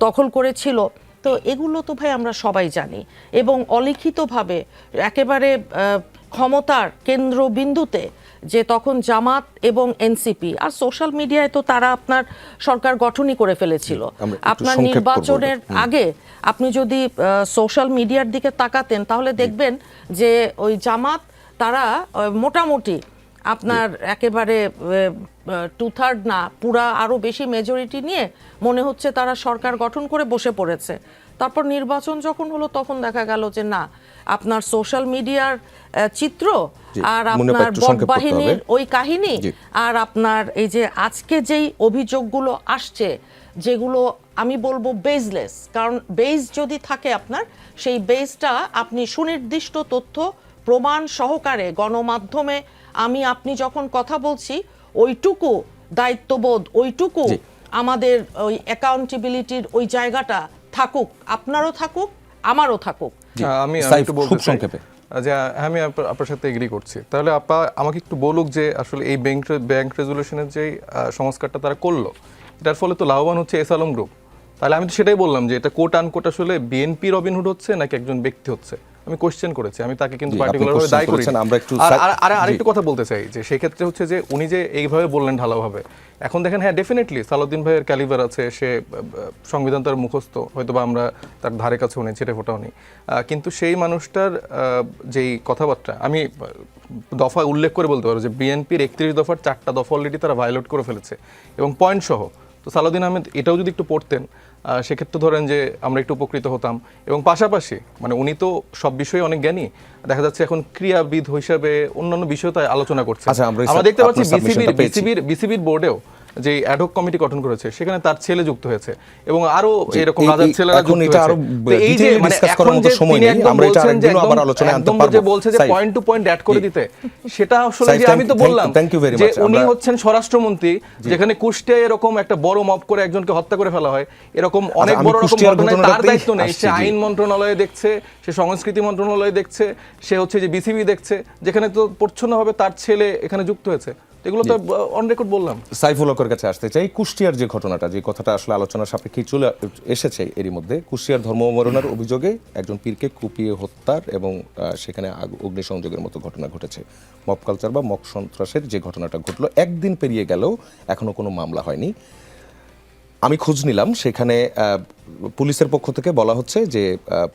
দখল করেছিল, তো এগুলো তো ভাই আমরা সবাই জানি। এবং অলিখিতভাবে একেবারে ক্ষমতার কেন্দ্রবিন্দুতে যে তখন জামাত এবং এনসিপি, আর সোশ্যাল মিডিয়ায় তো তারা আপনার সরকার গঠনই করে ফেলেছিল। আমরা একটু আপনার সংক্ষেপ করব নির্বাচনের আগে আপনি যদি সোশ্যাল মিডিয়ার দিকে তাকাতেন তাহলে দেখবেন যে ওই জামাত তারা মোটামুটি আপনার একেবারে 2/3 না, পুরা আরো বেশি মেজরিটি নিয়ে মনে হচ্ছে তারা সরকার গঠন করে বসে পড়েছে। তারপর নির্বাচন যখন হলো তখন দেখা গেল যে না, আপনার সোশ্যাল মিডিয়ার চিত্র আর আপনার বটবাহিনীর ওই কাহিনী আর আপনার এই যে আজকে যেই অভিযোগগুলো আসছে, যেগুলো আমি বলবো বেসলেস, কারণ বেস যদি থাকে আপনার, সেই বেসটা আপনি সুনির্দিষ্ট তথ্য প্রমাণ সহকারে গণমাধ্যমে আপনি যখন কথা বলছি ওইটুকু দায়িত্ববোধ, ওইটুকু আমাদের ওই অ্যাকাউন্টেবিলিটির ওই জায়গাটা থাকুক, আপনারও থাকুক, আমারও থাকুক। আমি একটু বলতে চাই যে আমি আপনার সাথে এগ্রি করছি। তাহলে আপা আমাকে একটু বলুক যে আসলে এই ব্যাংক রেজুলেশনের যে সংস্কারটা তারা করলো, এটার ফলে তো লাভবান হচ্ছে এস আলম গ্রুপ। তাহলে আমি তো সেটাই বললাম যে এটা কোট আনকোট আসলে বিএনপি রবিনহুড হচ্ছে নাকি একজন ব্যক্তি হচ্ছে। আমি কোশ্চেন করেছি, আমি তাকে কিন্তু পার্টিকুলারভাবে দায়ী করি। আর আরেকটু কথা বলতে চাই যে সেক্ষেত্রে হচ্ছে যে উনি যে এইভাবে বললেন ঢালাওভাবে, এখন দেখেন হ্যাঁ ডেফিনেটলি সালাউদ্দিন ভাইয়ের ক্যালিবার আছে, সে সংবিধান তার মুখস্থ, হয়তো বা আমরা তার ধারে কাছেও নেই, ছেটে ফোটাও নেই, কিন্তু সেই মানুষটার যেই কথাবার্তা আমি দফা উল্লেখ করে বলতে পারবো যে বিএনপির 31 দফার 4টা দফা অলরেডি তারা ভায়োলেট করে ফেলেছে এবং পয়েন্ট সহ। তো সালাউদ্দিন আহমেদ এটাও যদি একটু পড়তেন সেক্ষেত্রে ধরেন যে আমরা একটু উপকৃত হতাম। এবং পাশাপাশি মানে উনি তো সব বিষয়ে অনেক জ্ঞানী, দেখা যাচ্ছে এখন ক্রীড়াবিদ হিসাবে অন্যান্য বিষয় তাই আলোচনা করছে। আমরা দেখতে পাচ্ছি বিসিবির বোর্ডেও যে অ্যাডহক কমিটি গঠন করেছে সেখানে তার ছেলে যুক্ত হয়েছে এবং আরো এরকম রাজার ছেলেরা যুক্ত হয়েছে। এই যে মানে এখন যে তিনি একদম বলছেন যে একদম যে বলছে যে পয়েন্ট টু পয়েন্ট অ্যাড করে দিতে, সেটা আসলে যে আমি তো বললাম যে উনি হচ্ছেন স্বরাষ্ট্রমন্ত্রী, যেখানে কুষ্টিয়ায় এরকম একটা বড় মব করে একজনকে হত্যা করে ফেলা হয়, এরকম অনেক বড় রকম ঘটনায় তার দায়িত্ব নেই। সে আইন মন্ত্রণালয়ে দেখছে, সে সংস্কৃতি মন্ত্রণালয়ে দেখছে, সে হচ্ছে যে বিসিবি দেখছে, যেখানে তো প্রচ্ছন্নভাবে তার ছেলে এখানে যুক্ত হয়েছে। এগুলো তো অন রেকর্ড বললাম। সাইফুল হকের কাছে আসতে চাই, কুষ্টিয়ার যে ঘটনাটা, যে কথাটা আসলে আলোচনার সাপেক্ষে চলে এসেছে এরই মধ্যে, কুষ্টিয়ার ধর্মাবলম্বনের অভিযোগে একজন পীরকে কুপিয়ে হত্যার এবং সেখানে অগ্নিসংযোগের মতো ঘটনা ঘটেছে। মব কালচার বা মব সন্ত্রাসের যে ঘটনাটা ঘটলো, একদিন পেরিয়ে গেলেও এখনো কোনো মামলা হয়নি। আমি খোঁজ নিলাম, সেখানে পুলিশের পক্ষ থেকে বলা হচ্ছে যে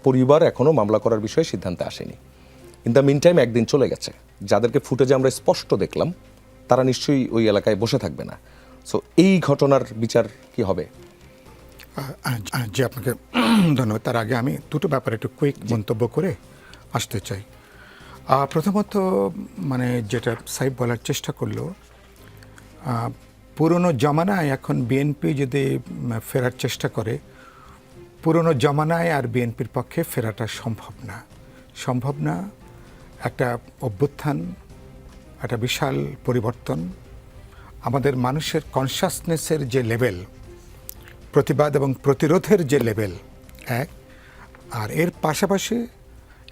পরিবার এখনো মামলা করার বিষয়ে সিদ্ধান্তে আসেনি। ইন দ্য মিন টাইম একদিন চলে গেছে, যাদেরকে ফুটেজে আমরা স্পষ্ট দেখলাম তারা নিশ্চয়ই ওই এলাকায় বসে থাকবে না। সো এই ঘটনার বিচার কি হবে? জি, আপনাকে ধন্যবাদ। তার আগে আমি দুটো ব্যাপারে একটু কুইক মন্তব্য করে আসতে চাই। প্রথমত মানে যেটা সাহেব বলার চেষ্টা করলো, পুরনো জমানায় এখন বিএনপি যদি ফেরার চেষ্টা করে, পুরনো জমানায় আর বিএনপির পক্ষে ফেরাটা সম্ভব না। একটা অভ্যুত্থান, একটা বিশাল পরিবর্তন, আমাদের মানুষের কনসাসনেসের যে লেভেল, প্রতিবাদ এবং প্রতিরোধের যে লেভেল এক, আর এর পাশাপাশি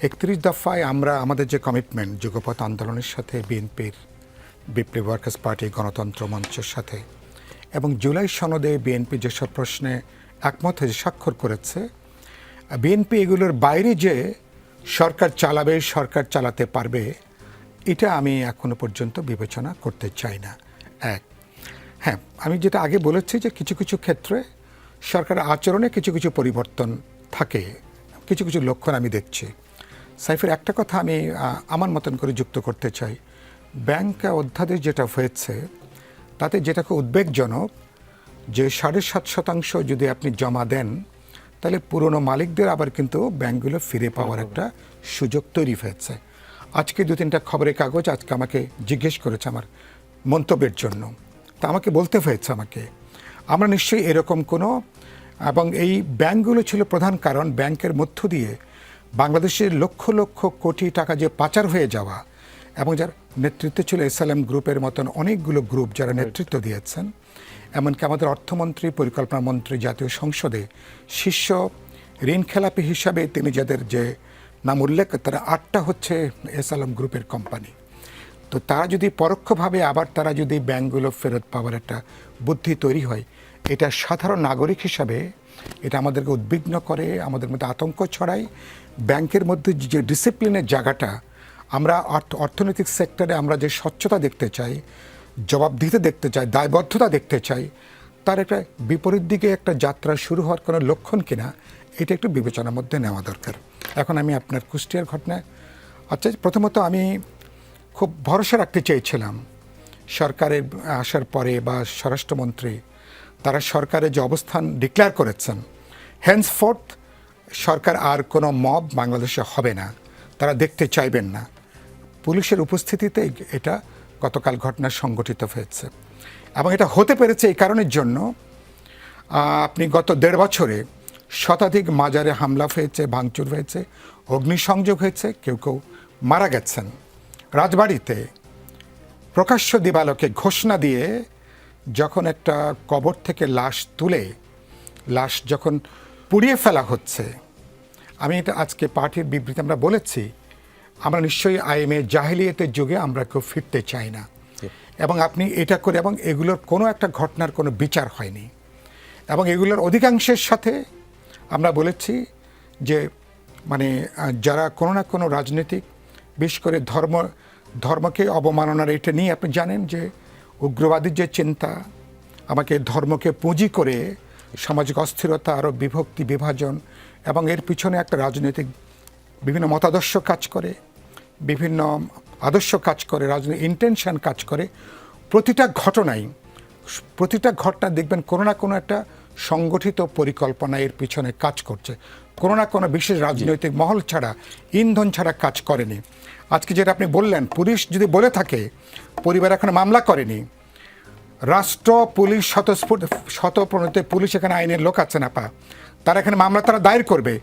31 দফায় আমরা আমাদের যে কমিটমেন্ট যুগপৎ আন্দোলনের সাথে, বিএনপির বিপ্লবী ওয়ার্কার্স পার্টি, গণতন্ত্র মঞ্চের সাথে, এবং জুলাই সনদে বিএনপি যেসব প্রশ্নে একমত হয়ে স্বাক্ষর করেছে, বিএনপি এগুলোর বাইরে যে সরকার চালাবে, সরকার চালাতে পারবে, এটা আমি এখনো পর্যন্ত বিবেচনা করতে চাই না। এক, হ্যাঁ আমি যেটা আগে বলেছি যে কিছু কিছু ক্ষেত্রে সরকারের আচরণে কিছু কিছু পরিবর্তন থাকে, কিছু কিছু লক্ষণ আমি দেখছি। সাইফের একটা কথা আমি আমার মতন করে যুক্ত করতে চাই। ব্যাংক অধ্যাদেশ যেটা হয়েছে তাতে যেটা খুব উদ্বেগজনক, যে 7.5% যদি আপনি জমা দেন তাহলে পুরনো মালিকদের আবার কিন্তু ব্যাংকগুলো ফিরে পাওয়ার একটা সুযোগ তৈরি হয়েছে। আজকে 2-3টা খবরের কাগজ আজকে আমাকে জিজ্ঞেস করেছে আমার মন্তব্যের জন্য, তা আমাকে বলতে হয়েছে আমরা নিশ্চয়ই এরকম কোনো, এবং এই ব্যাংকগুলো ছিল প্রধান কারণ। ব্যাংকের মধ্য দিয়ে বাংলাদেশের লক্ষ লক্ষ কোটি টাকা যে পাচার হয়ে যাওয়া, এবং যার নেতৃত্বে ছিল এসএলএম গ্রুপের মতন অনেকগুলো গ্রুপ যারা নেতৃত্ব দিয়েছেন, এমনকি আমাদের অর্থমন্ত্রী, পরিকল্পনা মন্ত্রী, জাতীয় সংসদে শীর্ষ ঋণ খেলাপি হিসাবে তিনি যাদের যে নাম উল্লেখ তারা 8টা হচ্ছে এস আলম গ্রুপের কোম্পানি। তো তারা যদি পরোক্ষভাবে আবার তারা যদি ব্যাংকগুলো ফেরত পাওয়ার একটা বুদ্ধি তৈরি হয়, এটা সাধারণ নাগরিক হিসাবে এটা আমাদেরকে উদ্বিগ্ন করে, আমাদের মধ্যে আতঙ্ক ছড়ায়। ব্যাংকের মধ্যে যে ডিসিপ্লিনের জায়গাটা, আমরা অর্থনৈতিক সেক্টরে আমরা যে স্বচ্ছতা দেখতে চাই, জবাবদিহিতা দেখতে চাই, দায়বদ্ধতা দেখতে চাই, তার একটা বিপরীত দিকে একটা যাত্রা শুরু হওয়ার কোনো লক্ষণ কিনা এটা একটু বিবেচনার মধ্যে নেওয়া দরকার। এখন আমি আপনার কুষ্টিয়ার ঘটনায় প্রথমত আমি খুব ভরসা রাখতে চেয়েছিলাম সরকারের আসার পরে বা স্বরাষ্ট্রমন্ত্রী তারা সরকারের যে অবস্থান ডিক্লেয়ার করেছেন, হেন্সফোর্থ সরকার আর কোনো মব বাংলাদেশে হবে না, তারা দেখতে চাইবেন না। পুলিশের উপস্থিতিতে এটা গতকাল ঘটনা সংঘটিত হয়েছে এবং এটা হতে পেরেছে এই কারণের জন্য, আপনি গত 1.5 বছরে শতাধিক মাজারে হামলা হয়েছে, ভাঙচুর হয়েছে, অগ্নিসংযোগ হয়েছে, কেউ কেউ মারা গেছেন। রাজবাড়িতে প্রকাশ্য দিবালোকে ঘোষণা দিয়ে যখন একটা কবর থেকে লাশ তুলে লাশ যখন পুড়িয়ে ফেলা হচ্ছে, আমি এটা আজকে পার্টির বিবৃতি আমরা বলেছি, আমরা নিশ্চয়ই আইএমএ জাহিলিয়াতের যুগে আমরা কেউ ফিরতে চাই না। এবং আপনি এটা করে এবং এগুলোর কোনো একটা ঘটনার কোনো বিচার হয়নি এবং এগুলোর অধিকাংশের সাথে আমরা বলেছি যে মানে যারা কোনো না কোনো রাজনৈতিক, বিশেষ করে ধর্মকে অবমাননার এটা নিয়ে আপনি জানেন যে উগ্রবাদীর যে চিন্তা, আমাকে ধর্মকে পুঁজি করে সামাজিক অস্থিরতা, আরও বিভক্তি, বিভাজন এবং এর পিছনে একটা রাজনৈতিক বিভিন্ন মতাদর্শ কাজ করে, বিভিন্ন আদর্শ কাজ করে, রাজনৈতিক ইন্টেনশন কাজ করে। প্রতিটা ঘটনা দেখবেন কোনো না কোনো একটা সংগঠিত পরিকল্পনা এর পিছনে কাজ করছে, কোনো না কোনো বিশেষ রাজনৈতিক মহল ছাড়া, ইন্ধন ছাড়া কাজ করেনি। আজকে যেটা আপনি বললেন, পুলিশ যদি বলে থাকে পরিবার এখনো মামলা করেনি, রাষ্ট্র পুলিশ স্বতঃপ্রণীত পুলিশ এখানে আইনের লোক আছে না তারা এখানে মামলা তারা দায়ের করবে।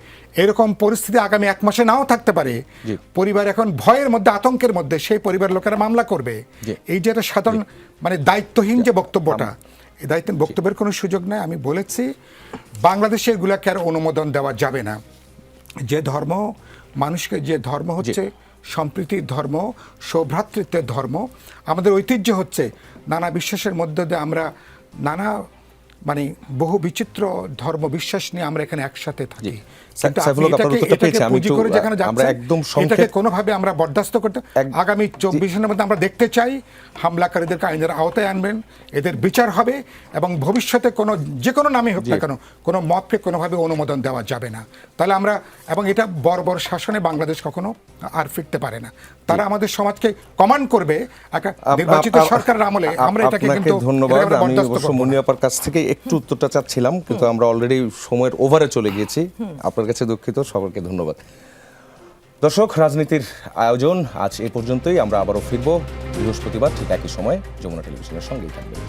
এরকম পরিস্থিতি আগামী 1 মাসে নাও থাকতে পারে। পরিবার এখন ভয়ের মধ্যে, আতঙ্কের মধ্যে, সেই পরিবার লোকেরা মামলা করবে। এই যে একটা সাধারণ মানে দায়িত্বহীন যে বক্তব্যটা, এই দায়িত্বহীন বক্তব্যের কোনো সুযোগ নেই। আমি বলেছি বাংলাদেশে এগুলাকে আর অনুমোদন দেওয়া যাবে না। যে ধর্ম মানুষকে, যে ধর্ম হচ্ছে সম্প্রীতির ধর্ম, সৌভ্রাতৃত্বের ধর্ম, আমাদের ঐতিহ্য হচ্ছে নানা বিশ্বাসের মধ্যে দিয়ে আমরা নানা মানে বহু বিচিত্র ধর্ম বিশ্বাস নিয়ে আমরা এখানে একসাথে থাকি। এটাকে কোনোভাবে আমরা বরদাস্ত করতে, আগামী 24 ঘন্টার মধ্যে আমরা দেখতে চাই হামলাকারীদেরকে আইনের আওতায় আনবেন, এদের বিচার হবে এবং ভবিষ্যতে কোনো যে কোনো নামে হোক না কেন কোনো মতকে কোনোভাবে অনুমোদন দেওয়া যাবে না। তাহলে আমরা, এবং এটা বর্বর শাসনে বাংলাদেশ কখনো আর ফিরতে পারে না। তারা আমাদের সমাজকে কমান্ড করবে নির্বাচিত সরকারের আমলে। আমরা এটাকে কিন্তু ধন্যবাদ। আমি অবশ্য মুনিয়াপার কাছ থেকে একটু উত্তরটা চাচ্ছিলাম, কিন্তু আমরা অলরেডি সময়ের ওভারে চলে গিয়েছি। আপনার কাছে দুঃখিত। সকলকে ধন্যবাদ। দর্শক, রাজনীতির আয়োজন আজ এ পর্যন্তই। আমরা আবারও ফিরব বৃহস্পতিবার ঠিক একই সময়। যমুনা টেলিভিশনের সঙ্গেই থাকবেন।